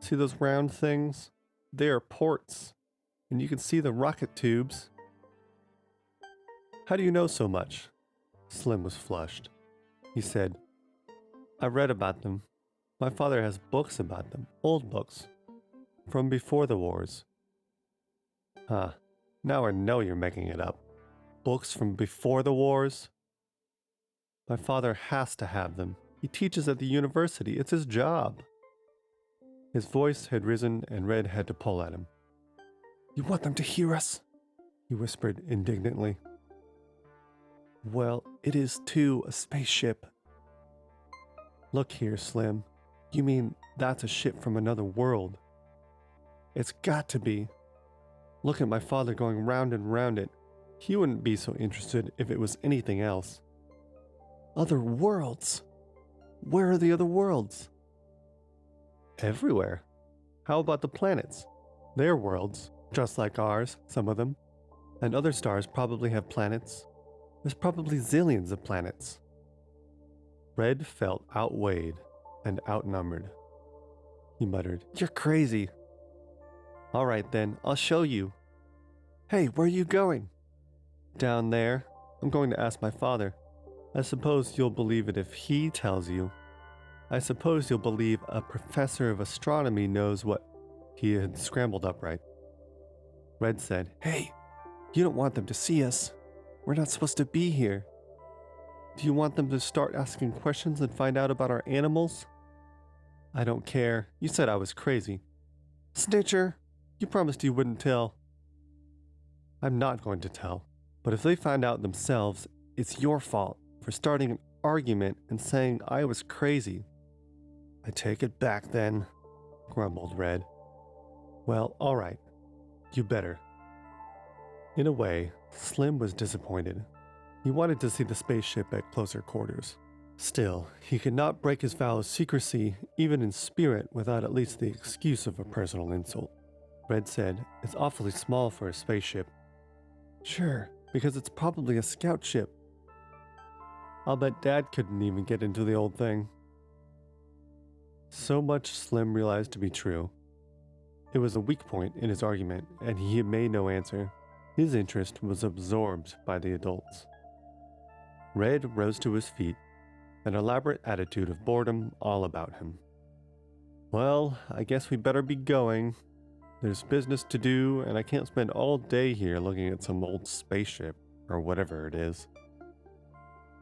See those round things? They are ports. And you can see the rocket tubes. How do you know so much? Slim was flushed. He said, I read about them. My father has books about them. Old books. From before the wars. Huh. Now I know you're making it up. Books from before the wars? My father has to have them. He teaches at the university. It's his job. His voice had risen and Red had to pull at him. You want them to hear us? He whispered indignantly. Well, it is too a spaceship. Look here, Slim. You mean that's a ship from another world? It's got to be. Look at my father going round and round it. He wouldn't be so interested if it was anything else. Other worlds? Where are the other worlds? Everywhere. How about the planets? They're worlds, just like ours, some of them. And other stars probably have planets. There's probably zillions of planets. Red felt outweighed and outnumbered. He muttered, You're crazy. All right then, I'll show you. Hey, where are you going? Down there. I'm going to ask my father. I suppose you'll believe it if he tells you. I suppose you'll believe a professor of astronomy knows what he had scrambled up right. Red said, Hey, you don't want them to see us. We're not supposed to be here. Do you want them to start asking questions and find out about our animals? I don't care. You said I was crazy. Snitcher, you promised you wouldn't tell. I'm not going to tell. But if they find out themselves, it's your fault for starting an argument and saying I was crazy. I take it back then, grumbled Red. Well, all right. You better. In a way, Slim was disappointed. He wanted to see the spaceship at closer quarters. Still, he could not break his vow of secrecy, even in spirit, without at least the excuse of a personal insult. Red said, It's awfully small for a spaceship. Sure, because it's probably a scout ship. I'll bet Dad couldn't even get into the old thing. So much Slim realized to be true. It was a weak point in his argument, and he had made no answer. His interest was absorbed by the adults. Red rose to his feet, an elaborate attitude of boredom all about him. Well, I guess we better be going. There's business to do, and I can't spend all day here looking at some old spaceship, or whatever it is.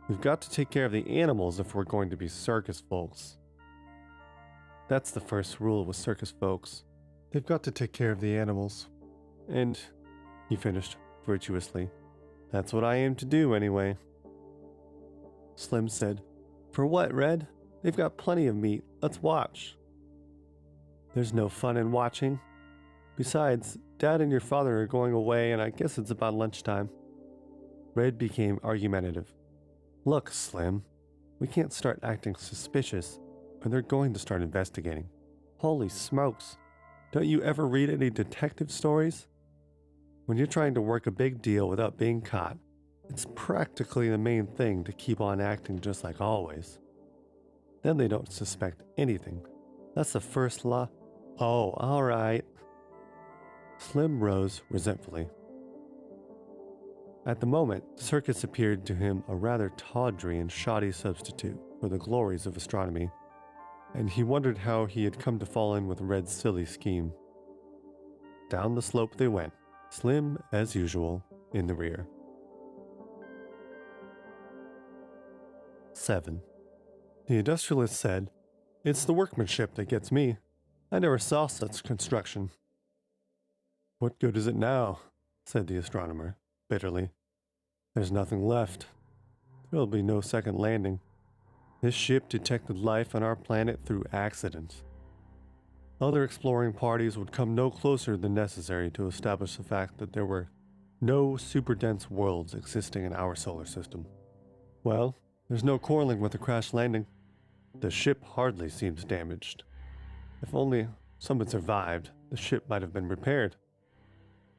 We've got to take care of the animals if we're going to be circus folks. That's the first rule with circus folks. They've got to take care of the animals. And, he finished virtuously, that's what I aim to do anyway. Slim said, For what, Red? They've got plenty of meat. Let's watch. There's no fun in watching. Besides, Dad and your father are going away, and I guess it's about lunchtime. Red became argumentative. Look, Slim, we can't start acting suspicious, or they're going to start investigating. Holy smokes, don't you ever read any detective stories? When you're trying to work a big deal without being caught, it's practically the main thing to keep on acting just like always. Then they don't suspect anything. That's the first law. Oh, all right. Slim rose resentfully. At the moment, circus appeared to him a rather tawdry and shoddy substitute for the glories of astronomy, and he wondered how he had come to fall in with Red's silly scheme. Down the slope they went, Slim, as usual, in the rear. 7. The industrialist said, It's the workmanship that gets me. I never saw such construction. What good is it now? Said the astronomer, bitterly. There's nothing left. There'll be no second landing. This ship detected life on our planet through accident. Other exploring parties would come no closer than necessary to establish the fact that there were no super-dense worlds existing in our solar system. Well, there's no quarreling with the crash landing. The ship hardly seems damaged. If only some had survived, the ship might have been repaired.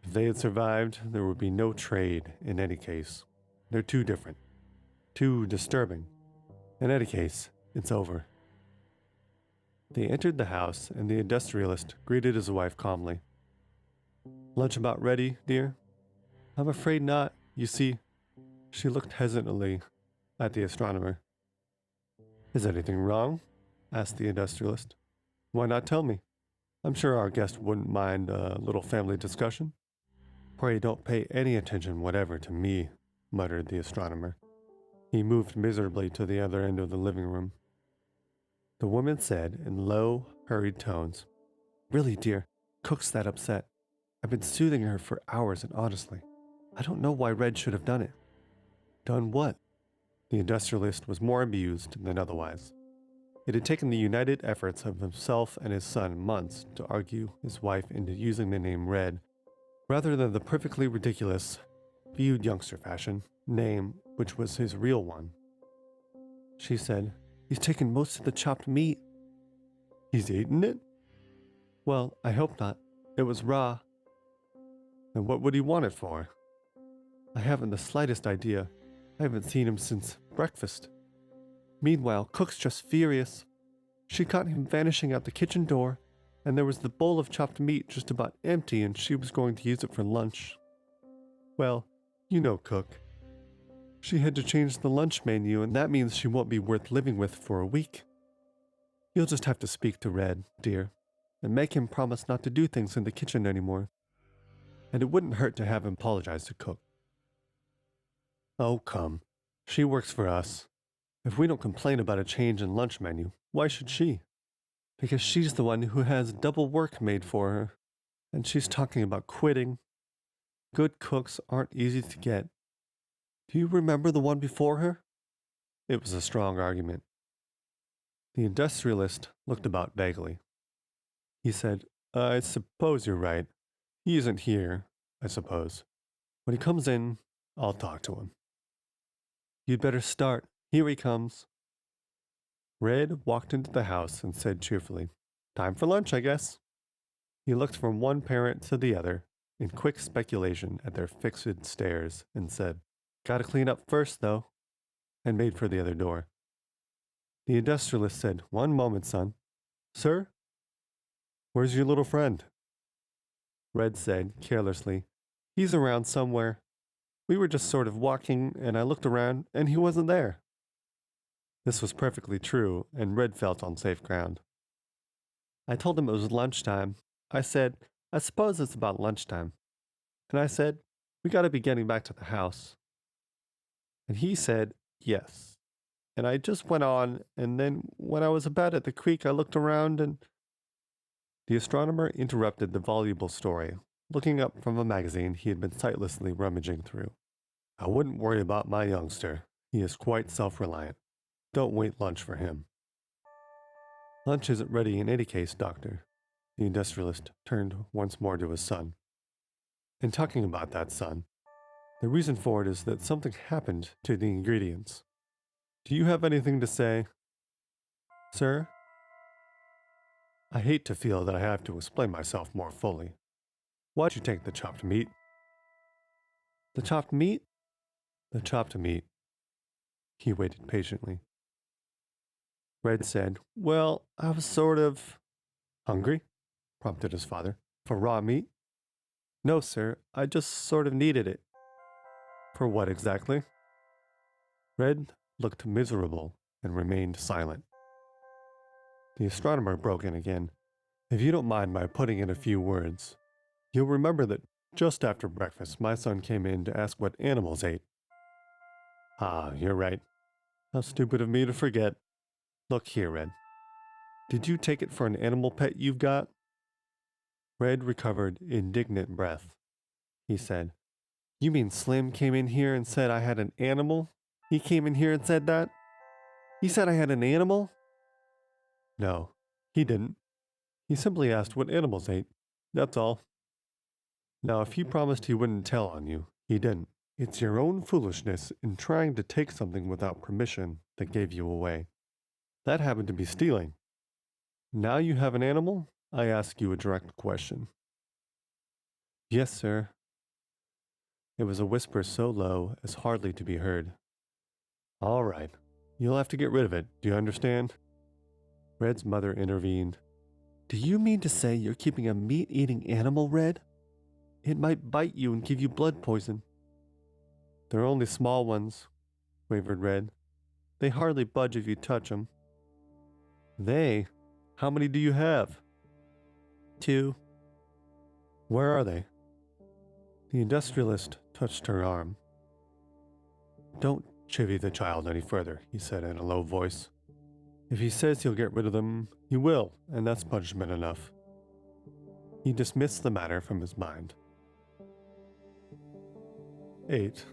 If they had survived, there would be no trade in any case. They're too different. Too disturbing. In any case, it's over. They entered the house, and the industrialist greeted his wife calmly. "Lunch about ready, dear?" "I'm afraid not. You see," she looked hesitantly at the astronomer. "Is anything wrong?" asked the industrialist. "Why not tell me? I'm sure our guest wouldn't mind a little family discussion." "Pray don't pay any attention whatever to me," muttered the astronomer. He moved miserably to the other end of the living room. The woman said in low, hurried tones, "Really, dear, Cook's that upset. I've been soothing her for hours, and honestly, I don't know why Red should have done it." "Done what?" The industrialist was more amused than otherwise. It had taken the united efforts of himself and his son months to argue his wife into using the name Red rather than the perfectly ridiculous, viewed youngster fashion, name which was his real one. She said, "He's taken most of the chopped meat." "He's eaten it?" "Well, I hope not. It was raw." "Then what would he want it for?" "I haven't the slightest idea. I haven't seen him since breakfast." Meanwhile, Cook's just furious. She caught him vanishing out the kitchen door, and there was the bowl of chopped meat just about empty, and she was going to use it for lunch. Well, you know Cook. She had to change the lunch menu, and that means she won't be worth living with for a week. You'll just have to speak to Red, dear, and make him promise not to do things in the kitchen anymore. And it wouldn't hurt to have him apologize to Cook. Oh, come. She works for us. If we don't complain about a change in lunch menu, why should she? Because she's the one who has double work made for her, and she's talking about quitting. Good cooks aren't easy to get. Do you remember the one before her? It was a strong argument. The industrialist looked about vaguely. He said, "I suppose you're right. He isn't here, I suppose. When he comes in, I'll talk to him." "You'd better start. Here he comes." Red walked into the house and said cheerfully, "Time for lunch, I guess." He looked from one parent to the other in quick speculation at their fixed stares and said, "Gotta clean up first, though," and made for the other door. The industrialist said, "One moment, son." "Sir?" "Where's your little friend?" Red said, carelessly, "He's around somewhere. We were just sort of walking, and I looked around, and he wasn't there." This was perfectly true, and Red felt on safe ground. "I told him it was lunchtime. I said, I suppose it's about lunchtime. And I said, we gotta be getting back to the house. And he said, yes. And I just went on, and then when I was about at the creek, I looked around and..." The astronomer interrupted the voluble story, looking up from a magazine he had been sightlessly rummaging through. "I wouldn't worry about my youngster. He is quite self-reliant. Don't wait lunch for him." "Lunch isn't ready in any case, Doctor." The industrialist turned once more to his son. "In talking about that, son, the reason for it is that something happened to the ingredients. Do you have anything to say?" "Sir?" "I hate to feel that I have to explain myself more fully. Why'd you take the chopped meat?" "The chopped meat?" "The chopped meat." He waited patiently. Red said, "Well, I was sort of..." "Hungry?" prompted his father. "For raw meat?" "No, sir. I just sort of needed it." "For what exactly?" Red looked miserable and remained silent. The astronomer broke in again. "If you don't mind my putting in a few words, you'll remember that just after breakfast my son came in to ask what animals ate." "Ah, you're right. How stupid of me to forget. Look here, Red. Did you take it for an animal pet you've got?" Red recovered indignant breath. He said, "You mean Slim came in here and said I had an animal? He came in here and said that? He said I had an animal?" "No, he didn't. He simply asked what animals ate. That's all. Now, if he promised he wouldn't tell on you, he didn't. It's your own foolishness in trying to take something without permission that gave you away. That happened to be stealing. Now you have an animal, I ask you a direct question." "Yes, sir." It was a whisper so low as hardly to be heard. "All right. You'll have to get rid of it. Do you understand?" Red's mother intervened. Do you mean to say you're keeping a meat-eating animal, Red? It might bite you and give you blood poison. They're only small ones, wavered Red. They hardly budge if you touch them. They? How many do you have? 2. Where are they? The industrialist touched her arm. Don't chivvy the child any further, he said in a low voice. If he says he'll get rid of them, he will, and that's punishment enough. He dismissed the matter from his mind. 8.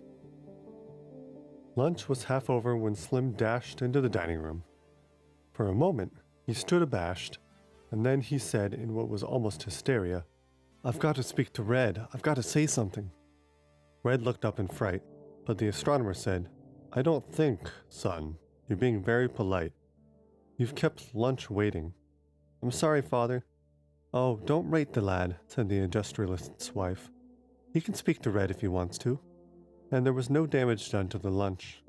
Lunch was half over when Slim dashed into the dining room. For a moment, he stood abashed, and then he said in what was almost hysteria, I've got to speak to Red. I've got to say something. Red looked up in fright, but the astronomer said, I don't think, son. You're being very polite. You've kept lunch waiting. I'm sorry, Father. Oh, don't rate the lad, said the industrialist's wife. He can speak to Red if he wants to. And there was no damage done to the lunch.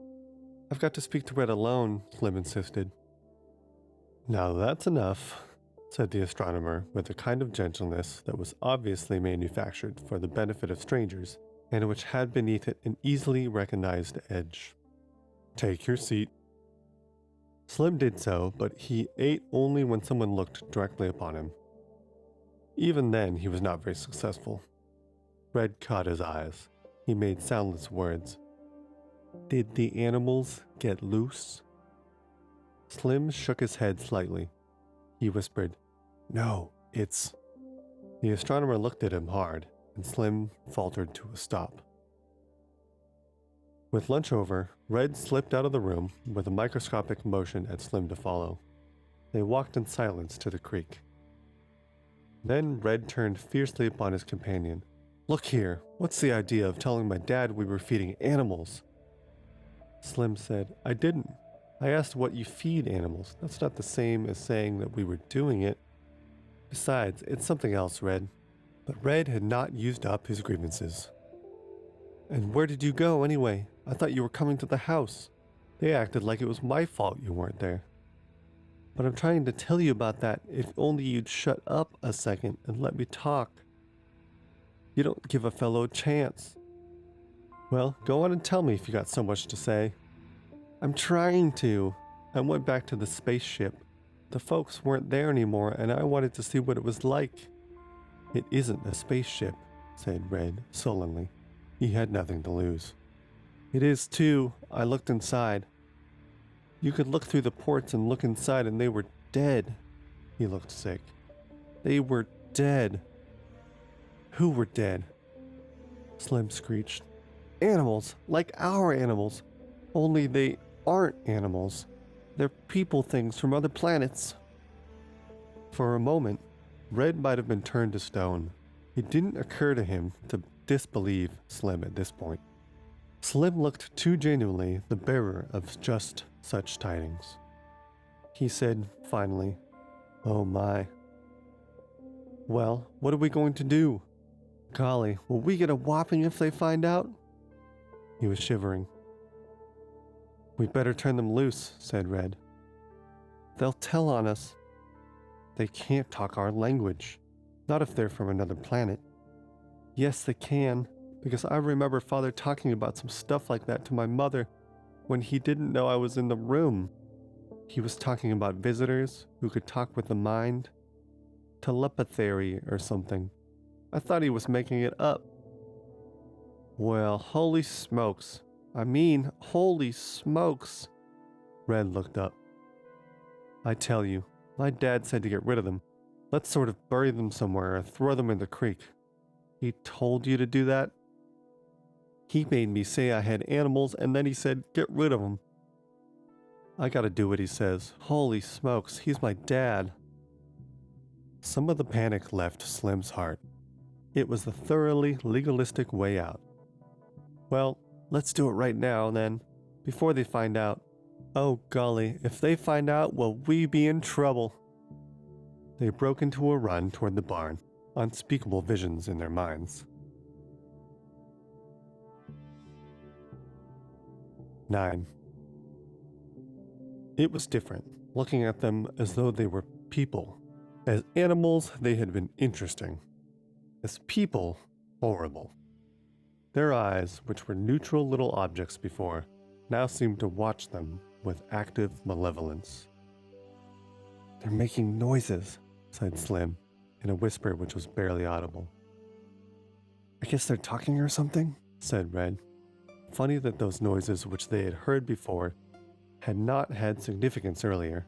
I've got to speak to Red alone, Slim insisted. Now that's enough, said the astronomer with a kind of gentleness that was obviously manufactured for the benefit of strangers, and which had beneath it an easily recognized edge. Take your seat. Slim did so, but he ate only when someone looked directly upon him. Even then, he was not very successful. Red caught his eyes. He made soundless words. Did the animals get loose? Slim shook his head slightly. He whispered, No, it's... The astronomer looked at him hard, and Slim faltered to a stop. With lunch over, Red slipped out of the room with a microscopic motion at Slim to follow. They walked in silence to the creek. Then Red turned fiercely upon his companion. Look here, what's the idea of telling my dad we were feeding animals? Slim said, I didn't. I asked what you feed animals. That's not the same as saying that we were doing it. Besides, it's something else, Red. But Red had not used up his grievances. And where did you go anyway? I thought you were coming to the house. They acted like it was my fault you weren't there. But I'm trying to tell you about that if only you'd shut up a second and let me talk. You don't give a fellow a chance. Well, go on and tell me if you got so much to say. I'm trying to. I went back to the spaceship. The folks weren't there anymore and I wanted to see what it was like. It isn't a spaceship, said Red sullenly. He had nothing to lose. It is too. I looked inside. You could look through the ports and look inside and they were dead. He looked sick. They were dead. Who were dead? Slim screeched. Animals, like our animals. Only they aren't animals. They're people things from other planets. For a moment, Red might have been turned to stone. It didn't occur to him to disbelieve Slim at this point. Slim looked too genuinely the bearer of just such tidings. He said finally, Oh my. Well, what are we going to do? Golly, will we get a whopping if they find out? He was shivering. We'd better turn them loose, said Red. They'll tell on us. They can't talk our language. Not if they're from another planet. Yes, they can, because I remember Father talking about some stuff like that to my mother when he didn't know I was in the room. He was talking about visitors who could talk with the mind. Telepathy or something. I thought he was making it up. Well, holy smokes. Holy smokes. Red looked up. I tell you, my dad said to get rid of them. Let's sort of bury them somewhere or throw them in the creek. He told you to do that? He made me say I had animals and then he said, get rid of them. I gotta do what he says. Holy smokes, he's my dad. Some of the panic left Slim's heart. It was the thoroughly legalistic way out. Well, let's do it right now, then, before they find out. Oh golly, if they find out, will we be in trouble? They broke into a run toward the barn, unspeakable visions in their minds. 9. It was different. looking at them as though they were people. As animals, they had been interesting. As people, horrible. Their eyes, which were neutral little objects before, now seemed to watch them with active malevolence. "They're making noises," sighed Slim, in a whisper which was barely audible. "I guess they're talking or something," said Red. Funny that those noises which they had heard before had not had significance earlier.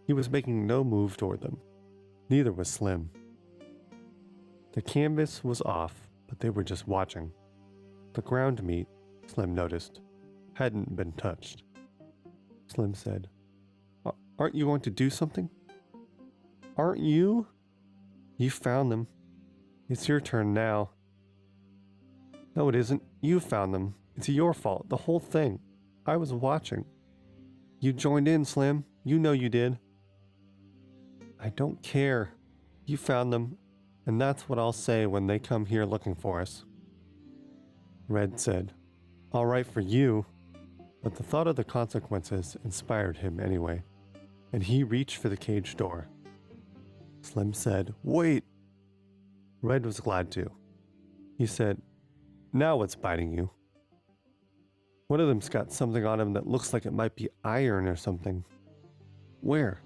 He was making no move toward them. Neither was Slim. The canvas was off, but they were just watching. The ground meat, Slim noticed, hadn't been touched. Slim said, "Aren't you going to do something? Aren't you? You found them. It's your turn now." "No, it isn't. You found them. It's your fault, the whole thing. I was watching. You joined in, Slim. You know you did." "I don't care. You found them, and that's what I'll say when they come here looking for us." Red said, "All right for you," but the thought of the consequences inspired him anyway, and he reached for the cage door. Slim said, "Wait." Red was glad to. He said, "Now what's biting you?" "One of them's got something on him that looks like it might be iron or something." "Where?"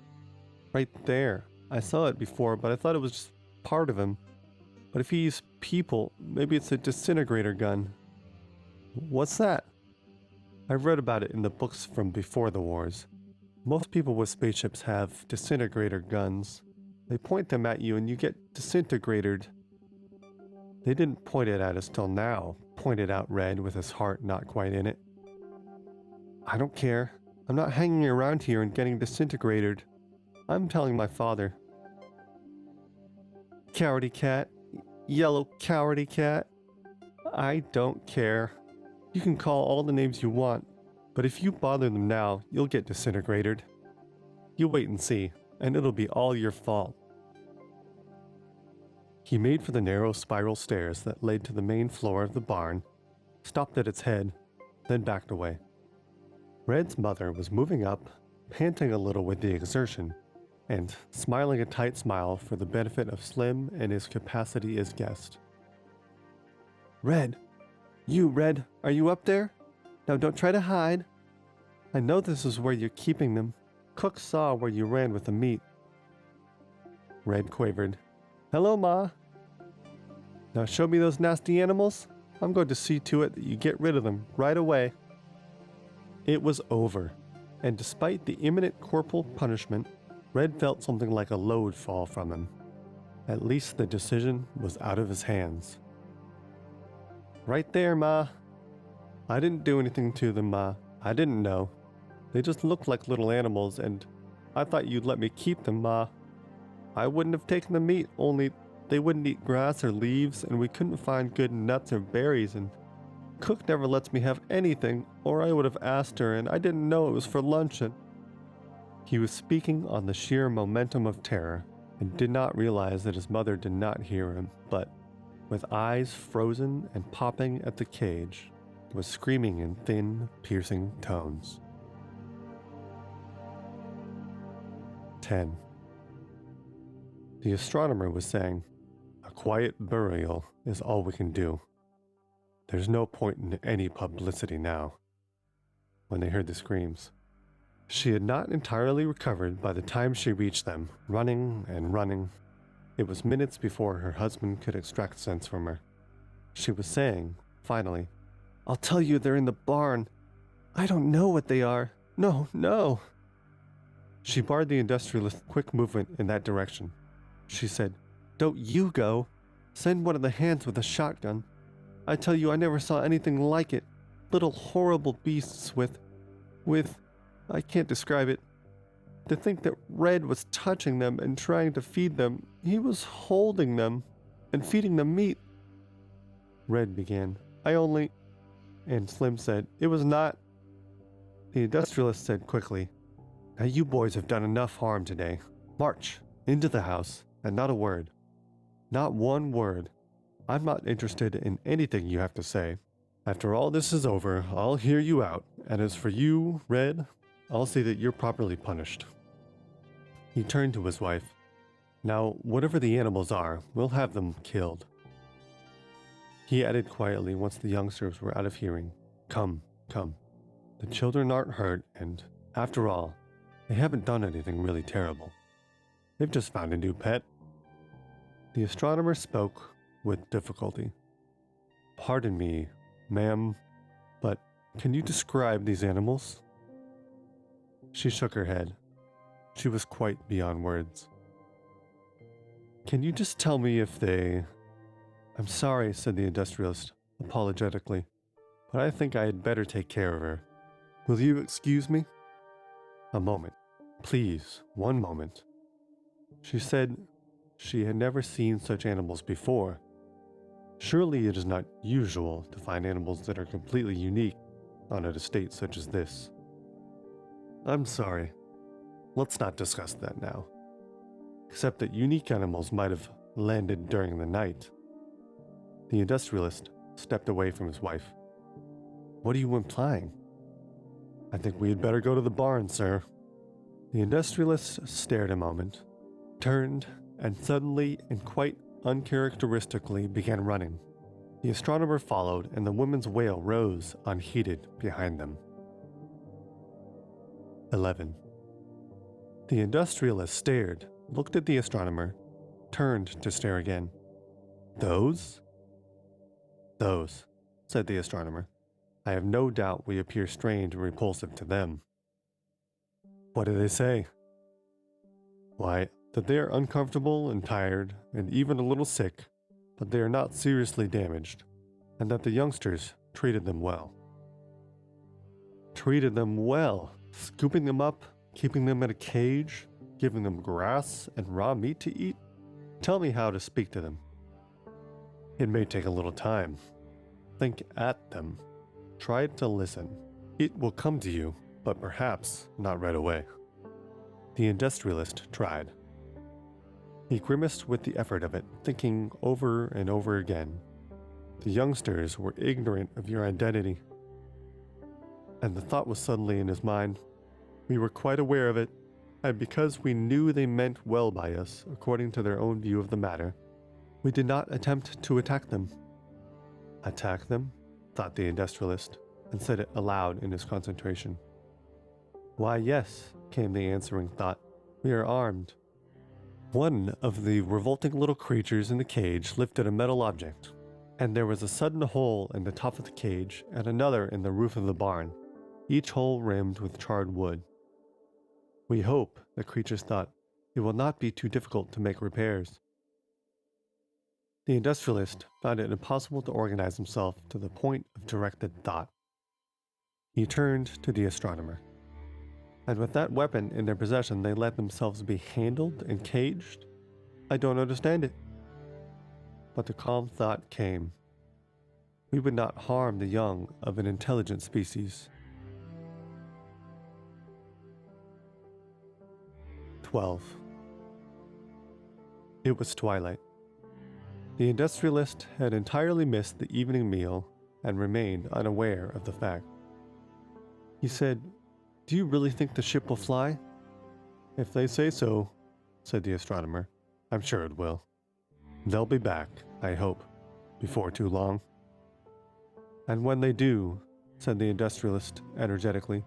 "Right there. I saw it before, but I thought it was just part of him. But if he's people, maybe it's a disintegrator gun." "What's that?" "I've read about it in the books from before the wars. Most people with spaceships have disintegrator guns. They point them at you and you get disintegrated." "They didn't point it at us till now," pointed out Red with his heart not quite in it. "I don't care. I'm not hanging around here and getting disintegrated. I'm telling my father." "Cowardy cat. Yellow cowardy cat. I don't care. You can call all the names you want, but if you bother them now, you'll get disintegrated. You wait and see, and it'll be all your fault." He made for the narrow spiral stairs that led to the main floor of the barn, stopped at its head, then backed away. Red's mother was moving up, panting a little with the exertion, and smiling a tight smile for the benefit of Slim and his capacity as guest. "Red! You, Red, are you up there? Now don't try to hide. I know this is where you're keeping them. Cook saw where you ran with the meat." Red quavered, "Hello, Ma." "Now show me those nasty animals. I'm going to see to it that you get rid of them right away." It was over, and despite the imminent corporal punishment, Red felt something like a load fall from him. At least the decision was out of his hands. "Right there, Ma." "I didn't do anything to them, Ma. I didn't know. They just looked like little animals, and I thought you'd let me keep them, Ma. I wouldn't have taken the meat, only they wouldn't eat grass or leaves, and we couldn't find good nuts or berries, and Cook never lets me have anything, or I would have asked her, and I didn't know it was for luncheon." He was speaking on the sheer momentum of terror, and did not realize that his mother did not hear him, but, with eyes frozen and popping at the cage, was screaming in thin, piercing tones. 10. The astronomer was saying, "A quiet burial is all we can do. There's no point in any publicity now." When they heard the screams, she had not entirely recovered by the time she reached them, running and running. It was minutes before her husband could extract sense from her. She was saying, finally, "I'll tell you they're in the barn. I don't know what they are. No, no." She barred the industrialist's quick movement in that direction. She said, "Don't you go. Send one of the hands with a shotgun. I tell you, I never saw anything like it. Little horrible beasts with, I can't describe it. To think that Red was touching them and trying to feed them. He was holding them and feeding them meat." Red began, and Slim said, "It was not." The industrialist said quickly, "Now you boys have done enough harm today. March into the house, and not a word. Not one word. I'm not interested in anything you have to say. After all this is over, I'll hear you out, and as for you, Red, I'll see that you're properly punished." He turned to his wife. Now, whatever the animals are, we'll have them killed. He added quietly once the youngsters were out of hearing. Come. The children aren't hurt, and after all, they haven't done anything really terrible. They've just found a new pet. The astronomer spoke with difficulty. Pardon me, ma'am, but can you describe these animals? She shook her head. She was quite beyond words. Can you just tell me if they... I'm sorry, said the industrialist, apologetically, but I think I had better take care of her. Will you excuse me? A moment. Please, one moment. She said she had never seen such animals before. Surely it is not usual to find animals that are completely unique on an estate such as this. I'm sorry. Let's not discuss that now. Except that unique animals might have landed during the night. The industrialist stepped away from his wife. What are you implying? I think we had better go to the barn, sir. The industrialist stared a moment, turned, and suddenly and quite uncharacteristically began running. The astronomer followed, and the woman's wail rose unheeded behind them. 11. The industrialist stared, looked at the astronomer, turned to stare again. Those? Those, said the astronomer. I have no doubt we appear strange and repulsive to them. What do they say? Why, that they are uncomfortable and tired and even a little sick, but they are not seriously damaged, and that the youngsters treated them well. Treated them well, scooping them up, keeping them in a cage, giving them grass and raw meat to eat? Tell me how to speak to them. It may take a little time. Think at them. Try to listen. It will come to you, but perhaps not right away. The industrialist tried. He grimaced with the effort of it, thinking over and over again. The youngsters were ignorant of your identity. And the thought was suddenly in his mind. We were quite aware of it, and because we knew they meant well by us, according to their own view of the matter, we did not attempt to attack them. Attack them? Thought the industrialist, and said it aloud in his concentration. Why, yes, came the answering thought. We are armed. One of the revolting little creatures in the cage lifted a metal object, and there was a sudden hole in the top of the cage and another in the roof of the barn, each hole rimmed with charred wood. We hope, the creatures thought, it will not be too difficult to make repairs. The industrialist found it impossible to organize himself to the point of directed thought. He turned to the astronomer. And with that weapon in their possession, they let themselves be handled and caged? I don't understand it. But the calm thought came. We would not harm the young of an intelligent species. 12. It was twilight. The industrialist had entirely missed the evening meal and remained unaware of the fact. He said, Do you really think the ship will fly? If they say so, said the astronomer, I'm sure it will. They'll be back, I hope, before too long. And when they do, said the industrialist energetically,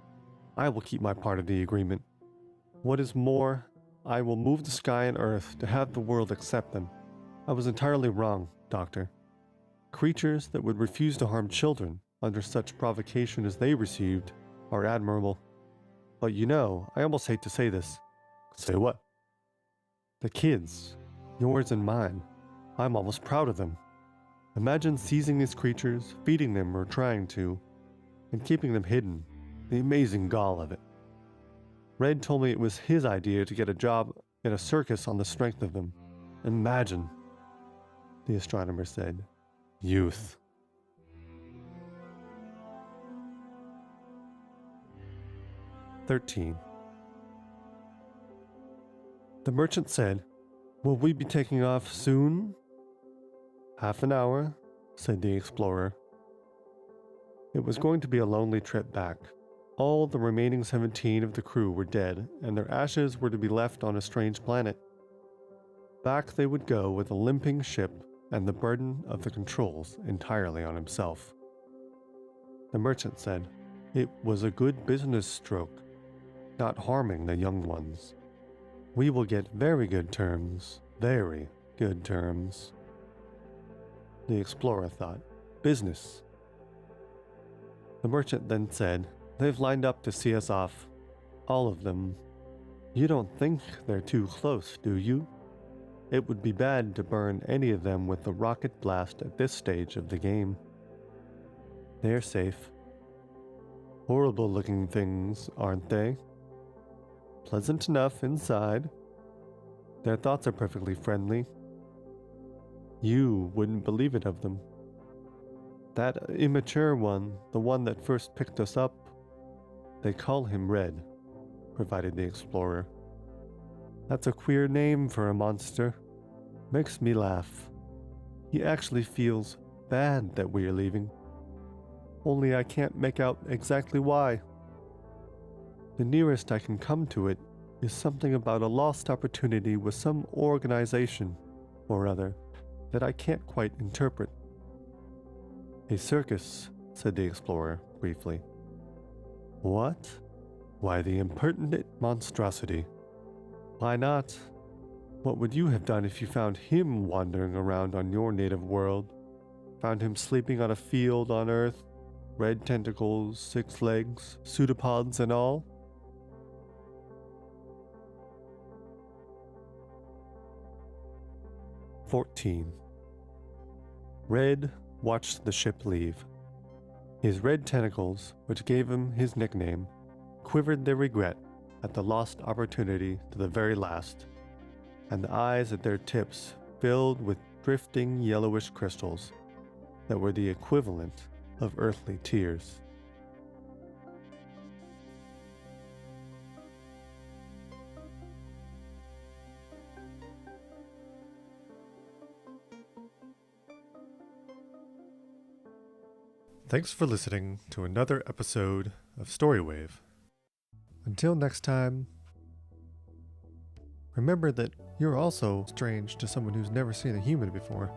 I will keep my part of the agreement. What is more, I will move the sky and earth to have the world accept them. I was entirely wrong, Doctor. Creatures that would refuse to harm children under such provocation as they received are admirable. But you know, I almost hate to say this. Say what? The kids, yours and mine, I'm almost proud of them. Imagine seizing these creatures, feeding them or trying to, and keeping them hidden. The amazing gall of it. Red told me it was his idea to get a job in a circus on the strength of them. Imagine, the astronomer said. Youth. "13. The merchant said, Will we be taking off soon? Half an hour, said the explorer. It was going to be a lonely trip back, All the remaining 17 of the crew were dead, and their ashes were to be left on a strange planet. Back they would go with a limping ship and the burden of the controls entirely on himself. The merchant said, "It was a good business stroke, not harming the young ones. We will get very good terms, very good terms." The explorer thought, "Business." The merchant then said, "They've lined up to see us off. All of them. You don't think they're too close, do you? It would be bad to burn any of them with the rocket blast at this stage of the game. They're safe. Horrible looking things, aren't they? Pleasant enough inside. Their thoughts are perfectly friendly. You wouldn't believe it of them. That immature one, the one that first picked us up, they call him Red," provided the explorer. "That's a queer name for a monster. Makes me laugh. He actually feels bad that we are leaving. Only I can't make out exactly why. The nearest I can come to it is something about a lost opportunity with some organization or other that I can't quite interpret." "A circus," said the explorer briefly. "What? Why, the impertinent monstrosity. Why not? What would you have done if you found him wandering around on your native world? Found him sleeping on a field on Earth? Red tentacles, 6 legs, pseudopods and all?" "14. Red watched the ship leave. His red tentacles, which gave him his nickname, quivered their regret at the lost opportunity to the very last, and the eyes at their tips filled with drifting yellowish crystals that were the equivalent of earthly tears. Thanks for listening to another episode of Storywave. Until next time, remember that you're also strange to someone who's never seen a human before.